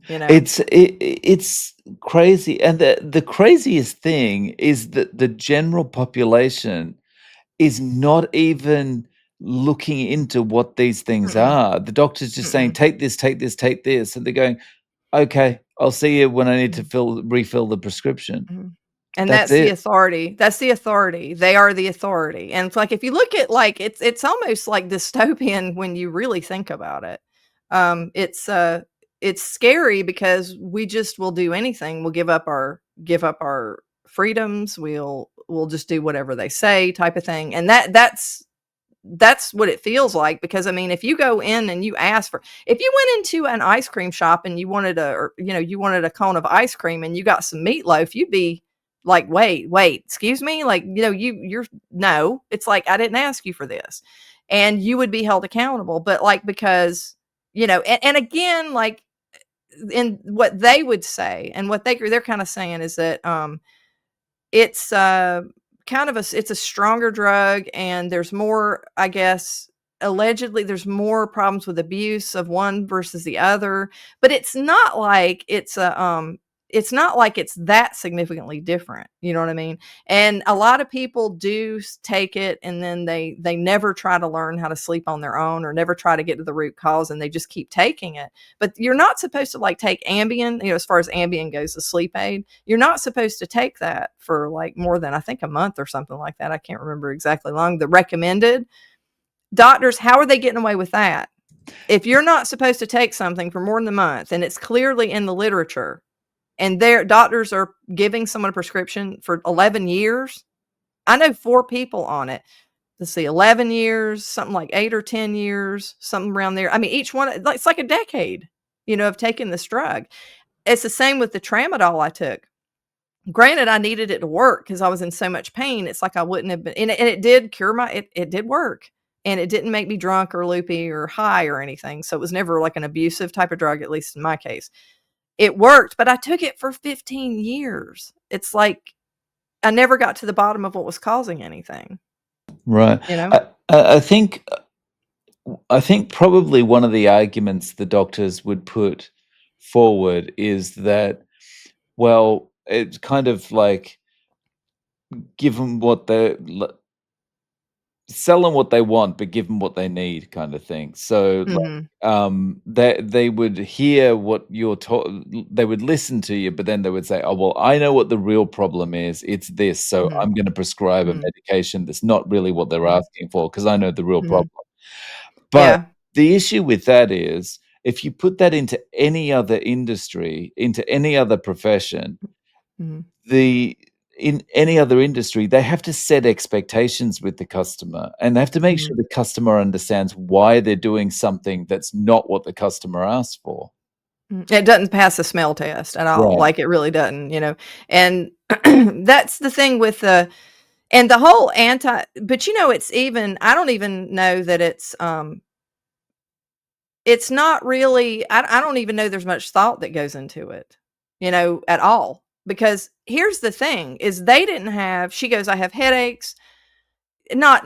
you know. It's crazy, and the craziest thing is that the general population is not even looking into what these things Mm-mm, are. The doctor's just saying, mm-mm, "Take this, take this, take this," and they're going, "Okay, I'll see you when I need to mm. refill the prescription." Mhm. And That's that's the it. authority. That's the authority. They are the authority. And it's like if you look at like it's almost like dystopian when you really think about it. Um, it's uh it's scary because we just will do anything. We'll give up our freedoms. We'll just do whatever they say type of thing. And that's what it feels like, because I mean, if you go in and you ask for, if you went into an ice cream shop and you wanted a cone of ice cream and you got some meatloaf, you'd be like, "Wait, excuse me?" Like, you're no, it's like, "I didn't ask you for this." And you would be held accountable. But like, because, and again, like in what they would say and what they're kind of saying is that it's, it's a stronger drug, and there's more, I guess, allegedly, there's more problems with abuse of one versus the other, but it's not like it's that significantly different, you know what I mean? And a lot of people do take it, and then they never try to learn how to sleep on their own, or never try to get to the root cause, and they just keep taking it. But you're not supposed to like take Ambien, as far as Ambien goes, the sleep aid. You're not supposed to take that for like more than, I think, a month or something like that. I can't remember exactly long. The recommended doctors, how are they getting away with that? If you're not supposed to take something for more than a month, and it's clearly in the literature, and their doctors are giving someone a prescription for 11 years. I know 4 people on it. Let's see, 11 years, something like 8 or 10 years, something around there. I mean, each one, it's like a decade, of taking this drug. It's the same with the tramadol I took. Granted, I needed it to work because I was in so much pain. It's like I wouldn't have been, and it did cure it did work, and it didn't make me drunk or loopy or high or anything. So it was never like an abusive type of drug, at least in my case. It worked, but I took it for 15 years. It's like I never got to the bottom of what was causing anything, Right. you know? I think probably one of the arguments the doctors would put forward is that, well, it's kind of like given what they're sell them what they want, but give them what they need kind of thing. So, Mhm. like, they would hear what you're they would listen to you, but then they would say, "Oh, well, I know what the real problem is. It's this, so Mhm. I'm gonna prescribe a Mhm. medication that's not really what they're Mhm. asking for because I know the real Mhm. problem." But Yeah. the issue with that is if you put that into any other industry, into any other profession, Mhm. the in any other industry, they have to set expectations with the customer, and they have to make Mhm. sure the customer understands why they're doing something that's not what the customer asked for. It doesn't pass the smell test at all, Right. like, it really doesn't, you know? And that's the thing with the whole but, it's even I don't even know that it's not really I don't even know there's much thought that goes into it, at all. Because here's the thing, is they didn't have she goes, "I have headaches." Not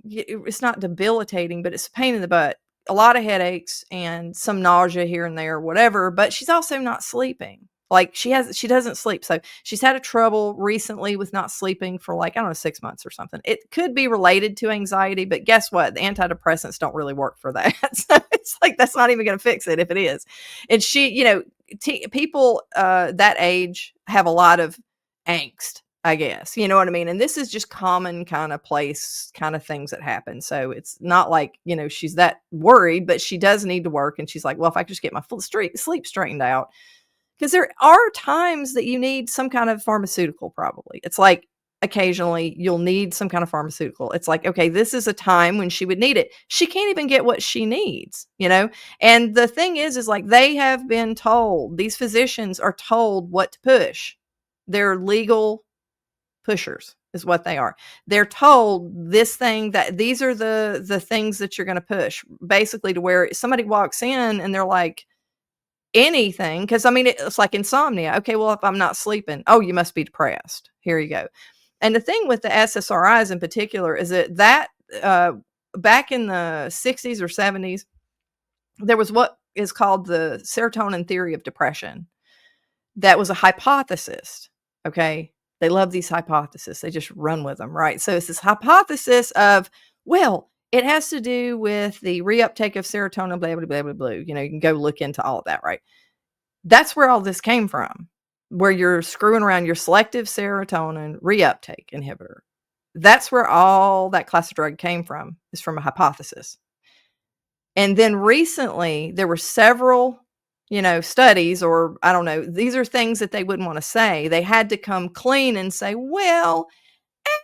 it's not debilitating, but it's a pain in the butt. A lot of headaches and some nausea here and there, whatever, but she's also not sleeping. Like, she doesn't sleep, so she's had a trouble recently with not sleeping for, like, I don't know, 6 months or something. It could be related to anxiety, but guess what? The antidepressants don't really work for that. So it's like, that's not even gonna fix it if it is. And people, that age have a lot of angst, I guess, you know what I mean? And this is just common kinda place, kinda things that happen. So it's not like, she's that worried, but she does need to work. And she's like, well, if I could just get my full sleep straightened out, because there are times that you need some kind of pharmaceutical, probably. It's like occasionally you'll need some kind of pharmaceutical. It's like, okay, this is a time when she would need it. She can't even get what she needs, you know? And the thing is like they have been told, these physicians are told what to push. They're legal pushers is what they are. They're told this thing that these are the things that you're going to push, basically, to where somebody walks in and they're like anything, because I mean it's like insomnia. Okay, well, if I'm not sleeping, oh, you must be depressed. Here you go. And the thing with the SSRIs in particular is that uh, back in the 60s or 70s, there was what is called the serotonin theory of depression. That was a hypothesis, okay? They love these hypotheses, they just run with them, right? So it's this hypothesis of, well, it has to do with the reuptake of serotonin, blah, blah, blah, blah, blah. You can go look into all of that, right? That's where all this came from, where you're screwing around your selective serotonin reuptake inhibitor. That's where all that class of drug came from, is from a hypothesis. And then recently, there were several, studies, or I don't know, these are things that they wouldn't wanna say. They had to come clean and say, "Well,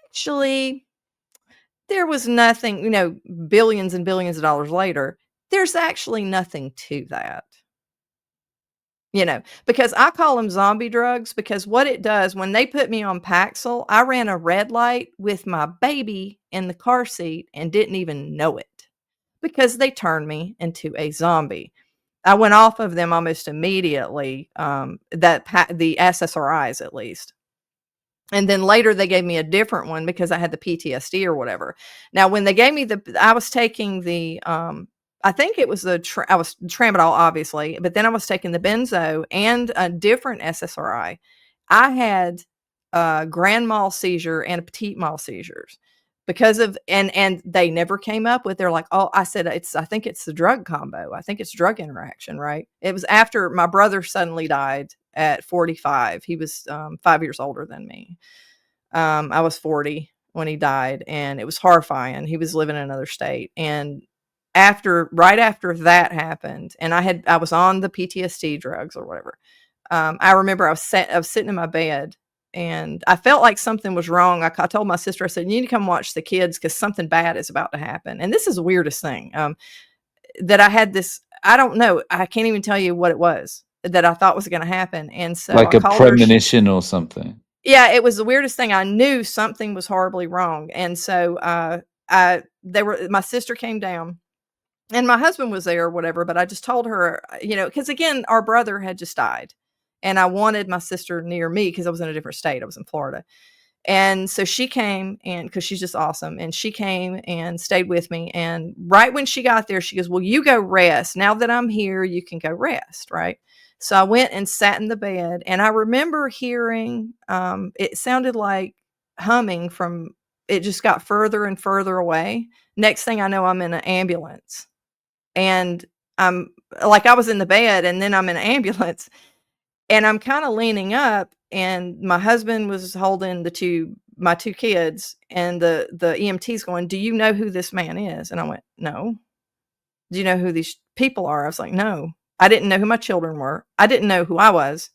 actually, there was nothing," billions and billions of dollars later, "there's actually nothing to that." Because I call them zombie drugs, because what it does, when they put me on Paxil, I ran a red light with my baby in the car seat and didn't even know it, because they turned me into a zombie. I went off of them almost immediately, the SSRIs at least. And then later they gave me a different one because I had the PTSD or whatever. Now, when they gave me I was taking I think it was I was tramadol, obviously, but then I was taking the benzo and a different SSRI. I had grand mal seizure and a petite mal seizures because of, and they never came up with, they're like, oh, I said, I think it's the drug combo. I think it's drug interaction, right? It was after my brother suddenly died at 45. He was 5 years older than me. I was 40 when he died, and it was horrifying. He was living in another state. And right after that happened, and I was on the PTSD drugs or whatever. I remember I was sitting in my bed, and I felt like something was wrong. I told my sister, I said, "You need to come watch the kids because something bad is about to happen." And this is the weirdest thing, that I had this. I don't know. I can't even tell you what it was that I thought was going to happen. And so Like I a called her. premonition or something. Yeah, it was the weirdest thing. I knew something was horribly wrong. And so my sister came down, and my husband was there or whatever, but I just told her, because again, our brother had just died, and I wanted my sister near me because I was in a different state. I was in Florida. And so she came, and because she's just awesome, and she came and stayed with me. And right when she got there, she goes, well, you go rest. Now that I'm here, you can go rest. Right. So I went and sat in the bed, and I remember hearing, it sounded like humming from, it just got further and further away. Next thing I know, I'm in an ambulance, and I'm like, I was in the bed, and then I'm in an ambulance, and I'm kind of leaning up, and my husband was holding my two kids, and the EMT's going, "Do you know who this man is?" And I went, "No." "Do you know who these people are?" I was like, "No." I didn't know who my children were. I didn't know who I was.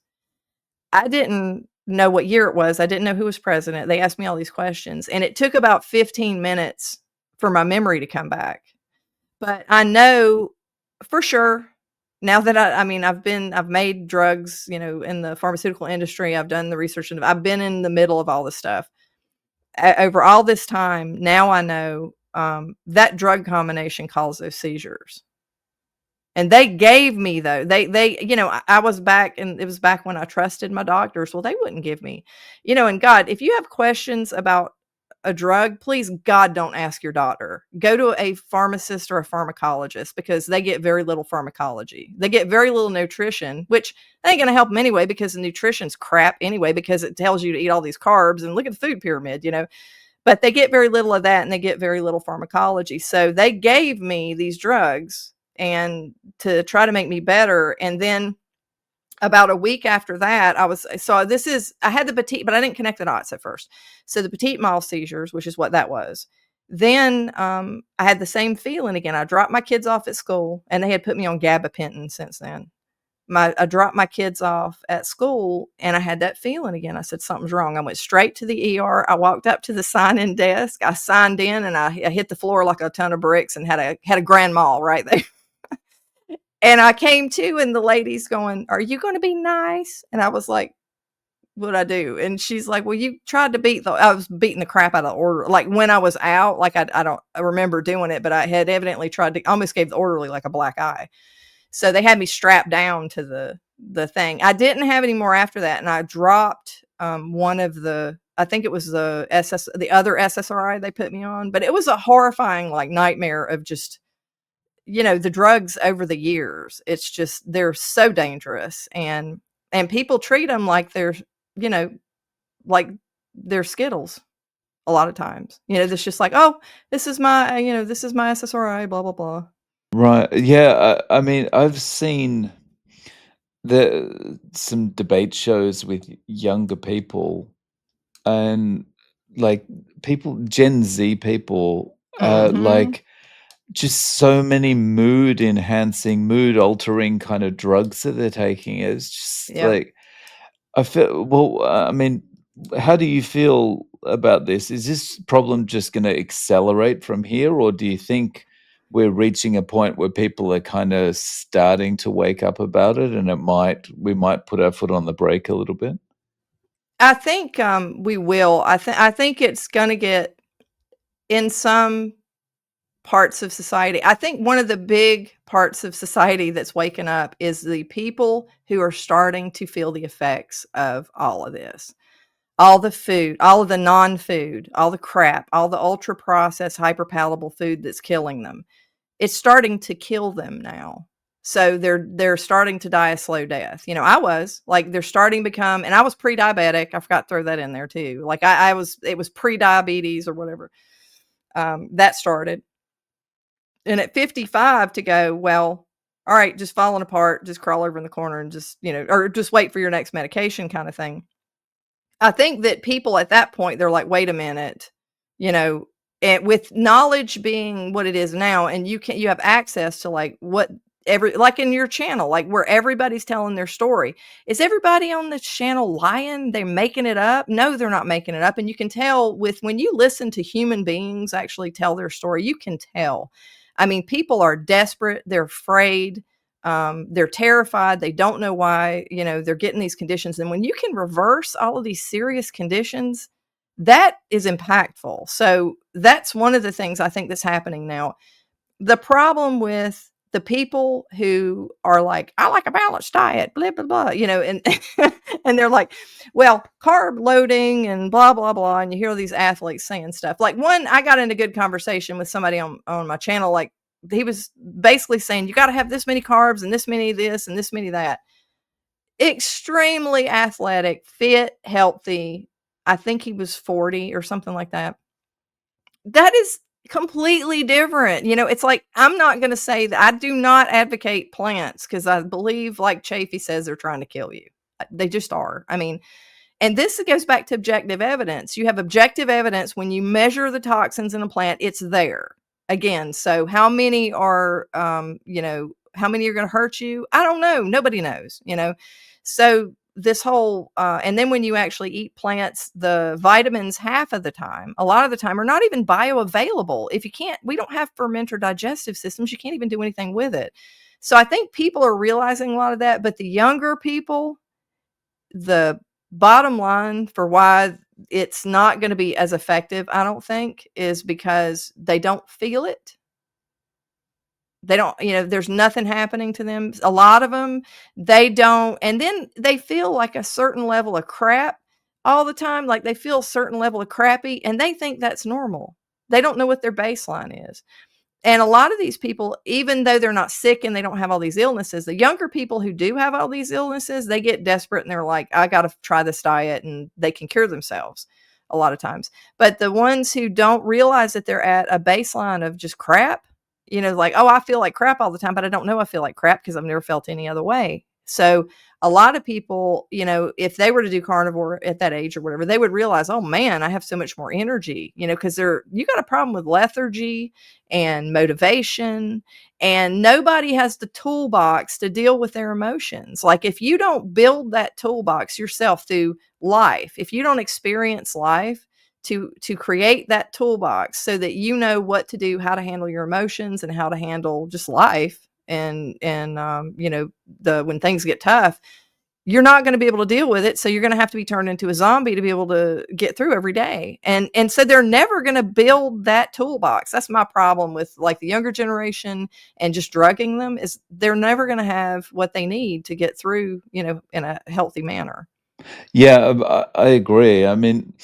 I didn't know what year it was. I didn't know who was president. They asked me all these questions, and it took about 15 minutes for my memory to come back. But I know for sure now that I mean, I've made drugs, in the pharmaceutical industry. I've done the research, and I've been in the middle of all this stuff. Over all this time, now I know, that drug combination caused those seizures. And they gave me though, I was back, and it was back when I trusted my doctors. Well, they wouldn't give me, and God, if you have questions about a drug, please God, don't ask your doctor. Go to a pharmacist or a pharmacologist, because they get very little pharmacology. They get very little nutrition, which ain't going to help them anyway, because the nutrition's crap anyway, because it tells you to eat all these carbs, and look at the food pyramid. But they get very little of that, and they get very little pharmacology. So they gave me these drugs and to try to make me better. And then about a week after that, I had the petite, but I didn't connect the dots at first. So the petite mal seizures, which is what that was. Then I had the same feeling again. I dropped my kids off at school, and they had put me on gabapentin since then. I dropped my kids off at school, and I had that feeling again. I said, something's wrong. I went straight to the ER. I walked up to the sign-in desk. I signed in, and I hit the floor like a ton of bricks, and had a grand mal right there. And I came to, and the lady's going, "Are you going to be nice?" And I was like, "What'd I do?" And she's like, "Well, you tried to I was beating the crap out of the order. Like when I was out, like I don't remember doing it, but I had evidently tried to, almost gave the orderly like a black eye. So they had me strapped down to the thing. I didn't have any more after that, and I dropped one of I think it was the other SSRI they put me on, but it was a horrifying like nightmare of just, the drugs over the years. It's just they're so dangerous, and people treat them like you know like they're Skittles a lot of times. It's just like, oh, this is my SSRI, blah blah blah. Right. Yeah. I mean, I've seen some debate shows with younger people, and like people, Gen Z people, Hmm. like just so many mood enhancing, mood altering kind of drugs that they're taking. It's just Yep. like I feel. Well, I mean, how do you feel about this? Is this problem just going to accelerate from here, or do you think we're reaching a point where people are kind of starting to wake up about it, and we might put our foot on the brake a little bit? I think we will. I think it's going to get in some parts of society. I think one of the big parts of society that's waking up is the people who are starting to feel the effects of all of this. All the food, all of the non-food, all the crap, all the ultra processed, hyper palatable food that's killing them. It's starting to kill them now. So they're starting to die a slow death. I was like, they're starting to become, and I was pre-diabetic. I forgot to throw that in there too. Like it was pre-diabetes or whatever. That started. And at 55 to go, well, all right, just falling apart, just crawl over in the corner and just, or just wait for your next medication kind of thing. I think that people at that point, they're like, wait a minute, you know, and with knowledge being what it is now, and you have access to like what like in your channel, like where everybody's telling their story. Is everybody on this channel lying? They're making it up? No, they're not making it up. And you can tell with when you listen to human beings actually tell their story, you can tell. I mean, people are desperate, they're afraid, they're terrified. They don't know why, they're getting these conditions. And when you can reverse all of these serious conditions, that is impactful. So that's one of the things I think that's happening now. The problem with the people who are like, I like a balanced diet, blah, blah, blah, and, and they're like, well, carb loading and blah, blah, blah. And you hear these athletes saying stuff like I got in a good conversation with somebody on my channel. Like he was basically saying, you got to have this many carbs and this many this and this many that. Extremely athletic, fit, healthy. I think he was 40 or something like that. that is completely different. It's like, I'm not gonna say that I do not advocate plants because I believe, like Chafee says, they're trying to kill you. They just are. I mean, and this goes back to objective evidence. You have objective evidence when you measure the toxins in a plant, it's there. Again, so how many are, how many are going to hurt you? I don't know. Nobody knows. So this whole, and then when you actually eat plants, the vitamins half of the time, a lot of the time, are not even bioavailable. If you can't, we don't have fermenter digestive systems. You can't even do anything with it. So I think people are realizing a lot of that, but the younger people, the bottom line for why it's not going to be as effective, I don't think, is because they don't feel it. They don't, there's nothing happening to them. A lot of them, they don't. And then they feel like a certain level of crap all the time. Like they feel a certain level of crappy and they think that's normal. They don't know what their baseline is. And a lot of these people, even though they're not sick and they don't have all these illnesses, the younger people who do have all these illnesses, they get desperate and they're like, I got to try this diet, and they can cure themselves a lot of times. But the ones who don't realize that they're at a baseline of just crap, like, oh, I feel like crap all the time, but I don't know I feel like crap because I've never felt any other way. So a lot of people, if they were to do carnivore at that age or whatever, they would realize, oh man, I have so much more energy, because you got a problem with lethargy and motivation, and nobody has the toolbox to deal with their emotions. Like if you don't build that toolbox yourself through life, if you don't experience life to create that toolbox so that you know what to do, how to handle your emotions and how to handle just life, and the when things get tough, you're not going to be able to deal with it. So you're going to have to be turned into a zombie to be able to get through every day. And so they're never going to build that toolbox. That's my problem with like the younger generation and just drugging them, is they're never going to have what they need to get through, in a healthy manner. Yeah, I agree. I mean,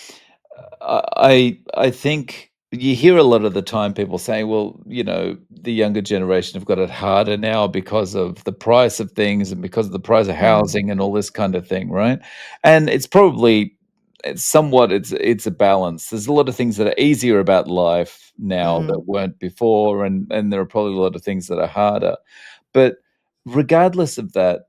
I think you hear a lot of the time people saying, well, the younger generation have got it harder now because of the price of things and because of the price of Mm, housing and all this kind of thing, right? And it's probably it's a balance. There's a lot of things that are easier about life now mm, that weren't before, and there are probably a lot of things that are harder. But regardless of that,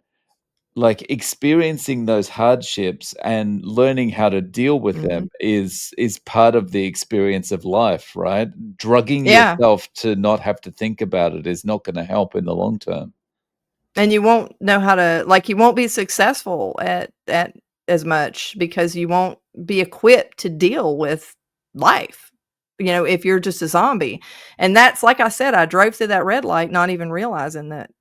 like, experiencing those hardships and learning how to deal with mhm. them is part of the experience of life, right? Drugging Yeah. yourself to not have to think about it is not gonna help in the long term. And you won't know how to, like, you won't be successful at as much because you won't be equipped to deal with life, if you're just a zombie. And that's, like I said, I drove through that red light not even realizing that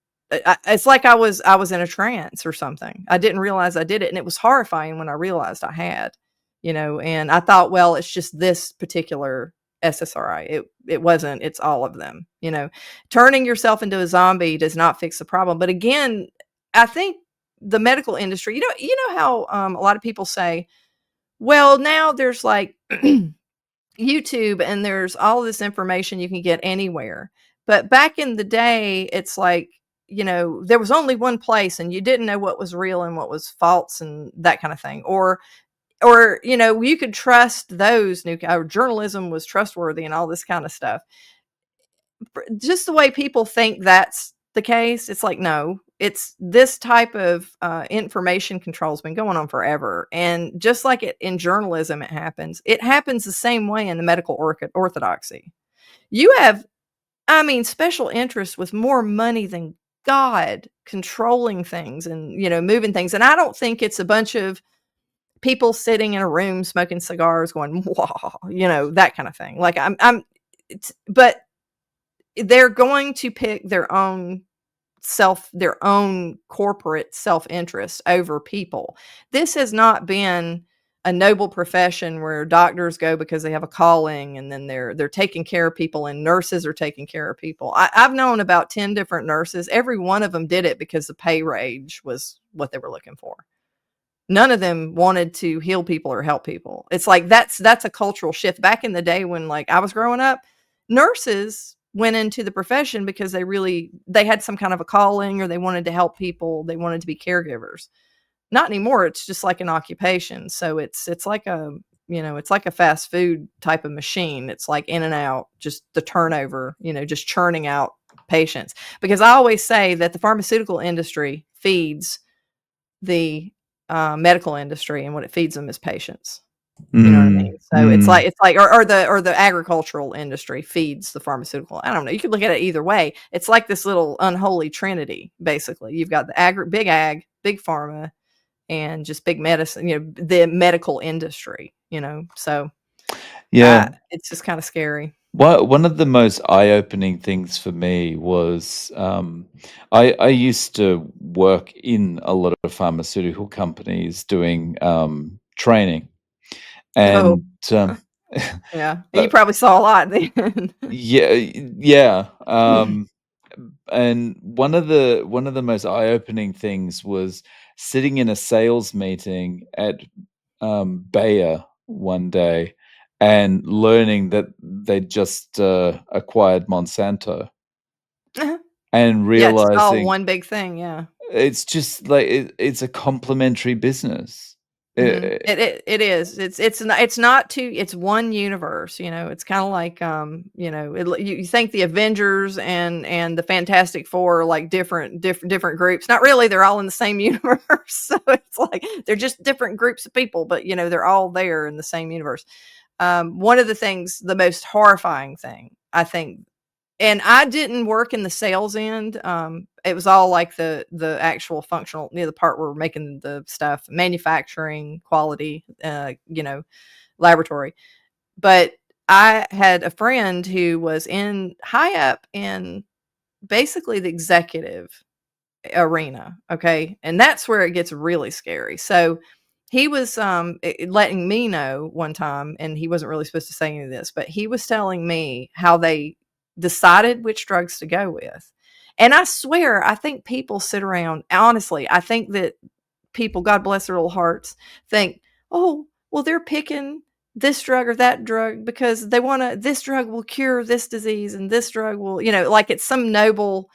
it's like I was in a trance or something. I didn't realize I did it, and it was horrifying when I realized I had, and I thought, well, it's just this particular SSRI. It wasn't, it's all of them. Turning yourself into a zombie does not fix the problem. But again, I think the medical industry, you know how a lot of people say, well, now there's like YouTube and there's all this information you can get anywhere. But back in the day, it's like, there was only one place and you didn't know what was real and what was false and that kind of thing. Or you could trust those new, or journalism was trustworthy and all this kind of stuff. Just the way people think that's the case, it's like, no, it's this type of information control has been going on forever. And just like it in journalism, it happens the same way in the medical orthodoxy. You have, I mean, special interests with more money than God controlling things and, moving things. And I don't think it's a bunch of people sitting in a room smoking cigars going, wow, that kind of thing. Like but they're going to pick their own corporate self-interest over people. This has not been a noble profession where doctors go because they have a calling, and then they're taking care of people, and nurses are taking care of people. I've known about 10 different nurses. Every one of them did it because the pay range was what they were looking for. None of them wanted to heal people or help people. It's like that's a cultural shift. Back in the day when like I was growing up, nurses went into the profession because they had some kind of a calling, or they wanted to help people, they wanted to be caregivers. Not anymore. It's just like an occupation. So it's like a, it's like a fast food type of machine. It's like in and out, just the turnover, just churning out patients. Because I always say that the pharmaceutical industry feeds the medical industry, and what it feeds them is patients. You know what I Mm, mean? So mm. it's like, or the agricultural industry feeds the pharmaceutical. I don't know. You could look at it either way. It's like this little unholy trinity. Basically, you've got the big ag, big pharma, and just big medicine. The medical industry. So Yeah. it's just kind of scary. One of the most eye-opening things for me was, I used to work in a lot of pharmaceutical companies doing, training, Oh, and, yeah. You but probably saw a lot then. yeah, yeah, and one of the most eye-opening things was sitting in a sales meeting at, Bayer one day and learning that they'd just, acquired Monsanto and Yeah, it's just all realizing one big thing. Yeah. it's just like it's a complementary business. Mhm. Eh, It is. It's not two, it's one universe, it's kinda like, you think the Avengers and the Fantastic Four are like different groups. Not really, they're all in the same universe. So it's like they're just different groups of people, but, they're all there in the same universe. One of the things, the most horrifying thing, I think, and I didn't work in the sales end. It was all like the actual functional, the part where we're making the stuff, manufacturing, quality, laboratory. But I had a friend who was in high up in basically the executive arena. Okay. And that's where it gets really scary. So he was letting me know one time, and he wasn't really supposed to say any of this, but he was telling me how they decided which drugs to go with. And I swear, I think people sit around, honestly, I think that people, God bless their little hearts, think, oh, well, they're picking this drug or that drug because they want to, this drug will cure this disease and this drug will, like it's some noble,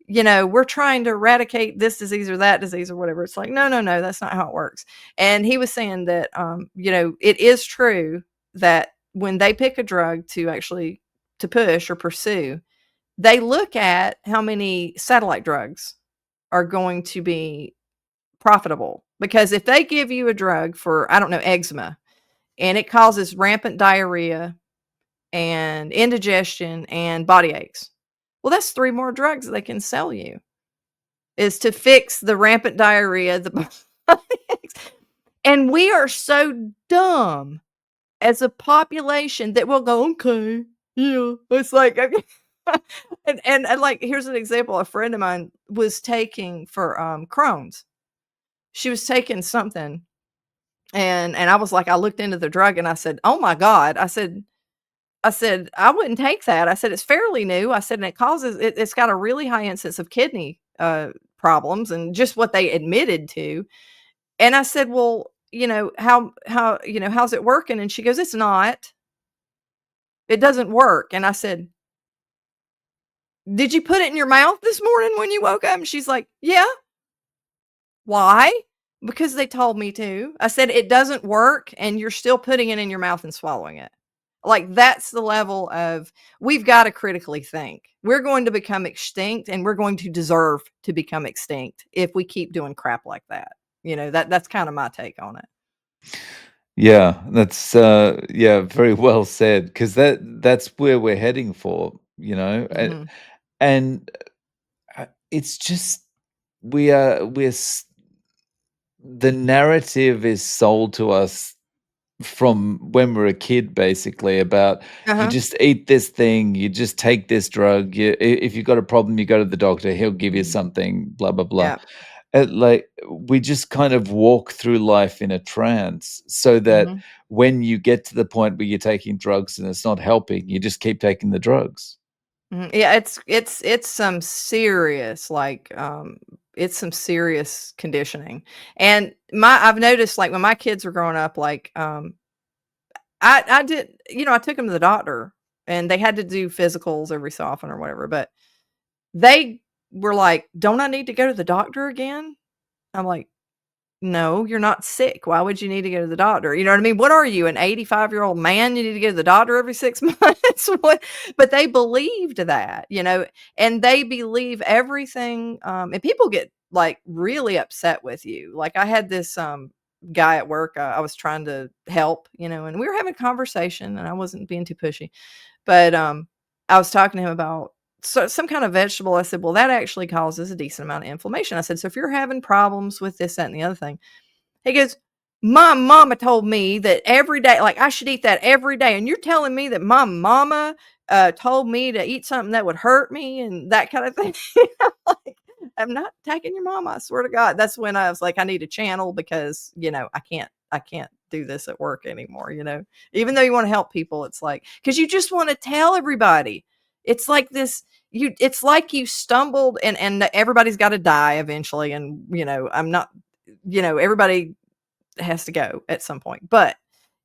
we're trying to eradicate this disease or that disease or whatever. It's like, no, no, no, that's not how it works. And he was saying that, it is true that when they pick a drug to actually to push or pursue, they look at how many satellite drugs are going to be profitable. Because if they give you a drug for, I don't know, eczema, and it causes rampant diarrhea and indigestion and body aches, well, that's three more drugs they can sell you is to fix the rampant diarrhea, the and we are so dumb as a population that will go, "Okay, yeah." It's like, okay. And, like, here's an example. A friend of mine was taking for, Crohn's. She was taking something, and I was like, I looked into the drug and I said, "Oh my god." I said, "I wouldn't take that." I said, "It's fairly new." I said, "And it's got a really high incidence of kidney, problems," and just what they admitted to. And I said, "Well, how's it working?" And she goes, "It's not. It doesn't work." And I said, "Did you put it in your mouth this morning when you woke up?" And she's like, "Yeah." "Why?" "Because they told me to." I said, "It doesn't work, and you're still putting it in your mouth and swallowing it." Like, that's the level of, we've gotta critically think. We're going to become extinct, and we're going to deserve to become extinct if we keep doing crap like that. That's kinda my take on it. yeah, that's, yeah, very well said, because that's where we're heading for, Mhm. and, it's just we're the narrative is sold to us from when we're a kid, basically, about you Uh-huh. just eat this thing, you just take this drug, if you've got a problem, you go to the doctor, he'll give you Mhm. something, blah blah blah. Yeah. Like, we just kind of walk through life in a trance, so that Mhm. when you get to the point where you're taking drugs and it's not helping, you just keep taking the drugs. Mhm. Yeah, it's some serious, like, it's some serious conditioning. And I've noticed, like, when my kids were growing up, like, I did, I took them to the doctor, and they had to do physicals every so often or whatever, but they were like, "Don't I need to go to the doctor again?" I'm like, no, you're not sick. Why would you need to go to the doctor? You know what I mean? What are you, an 85-year-old man? You need to go to the doctor every 6 months? What? But they believed that, and they believe everything. And people get like really upset with you. Like I had this guy at work, I was trying to help, and we were having a conversation and I wasn't being too pushy. But I was talking to him about some kind of vegetable. I said, well, that actually causes a decent amount of inflammation. I said, so if you're having problems with this, that, and the other thing, he goes, my mama told me that every day, like I should eat that every day. And you're telling me that my mama told me to eat something that would hurt me and that kind of thing. Like, I'm not attacking your mama. I swear to God. That's when I was like, I need a channel because, I can't do this at work anymore. Even though you want to help people, it's like, because you just want to tell everybody. It's like this, it's like you stumbled and everybody's got to die eventually. And, I'm not, everybody has to go at some point. But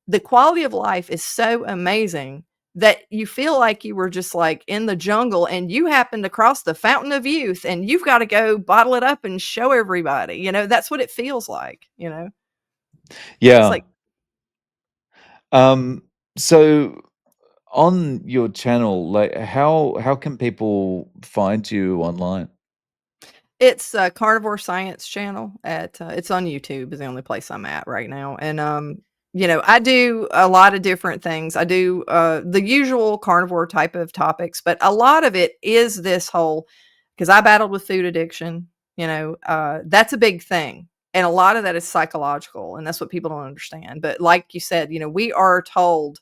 the quality of life is so amazing that you feel like you were just like in the jungle and you happened to cross the fountain of youth and you've got to go bottle it up and show everybody. That's what it feels like. It's Yeah. like Um, so on your channel, like how can people find you online? it's a Carnivore Science channel it's on YouTube is the only place I'm at right now. And I do a lot of different things. I do the usual carnivore type of topics, but a lot of it is this whole, because I battled with food addiction, that's a big thing. And a lot of that is psychological, and that's what people don't understand. But like you said, we are told,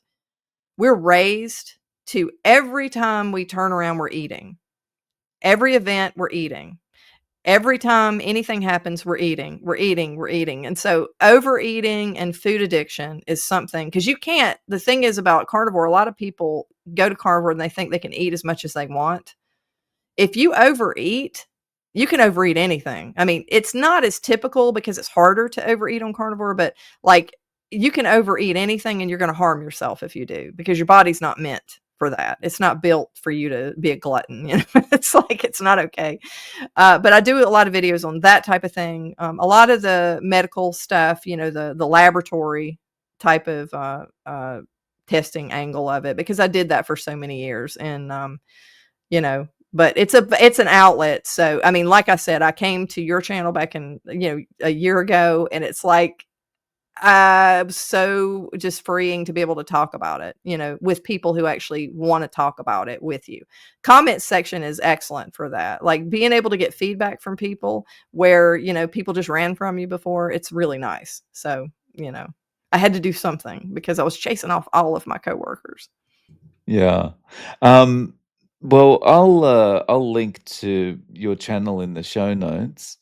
we're raised to every time we turn around, we're eating. Every event, we're eating. Every time anything happens, we're eating, we're eating, we're eating. And so overeating and food addiction is something, because you can't, the thing is about carnivore, a lot of people go to carnivore and they think they can eat as much as they want. If you overeat, you can overeat anything. I mean, it's not as typical because it's harder to overeat on carnivore, but like you can overeat anything and you're going to harm yourself if you do, because your body's not meant for that. It's not built for you to be a glutton. It's like, it's not okay. But I do a lot of videos on that type of thing. A lot of the medical stuff, the laboratory type of testing angle of it, because I did that for so many years. And but it's an outlet. So I mean, like I said, I came to your channel back in a year ago, and it's like so just freeing to be able to talk about it, with people who actually want to talk about it with you. Comment section is excellent for that. Like being able to get feedback from people where, people just ran from you before. It's really nice. So, I had to do something because I was chasing off all of my coworkers. Yeah. Um, well, I'll link to your channel in the show notes.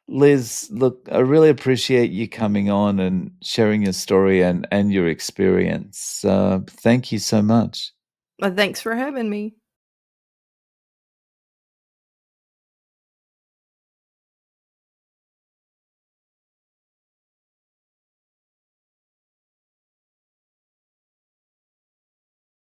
Liz, look, I really appreciate you coming on and sharing your story and your experience. Thank you so much. Thanks for having me.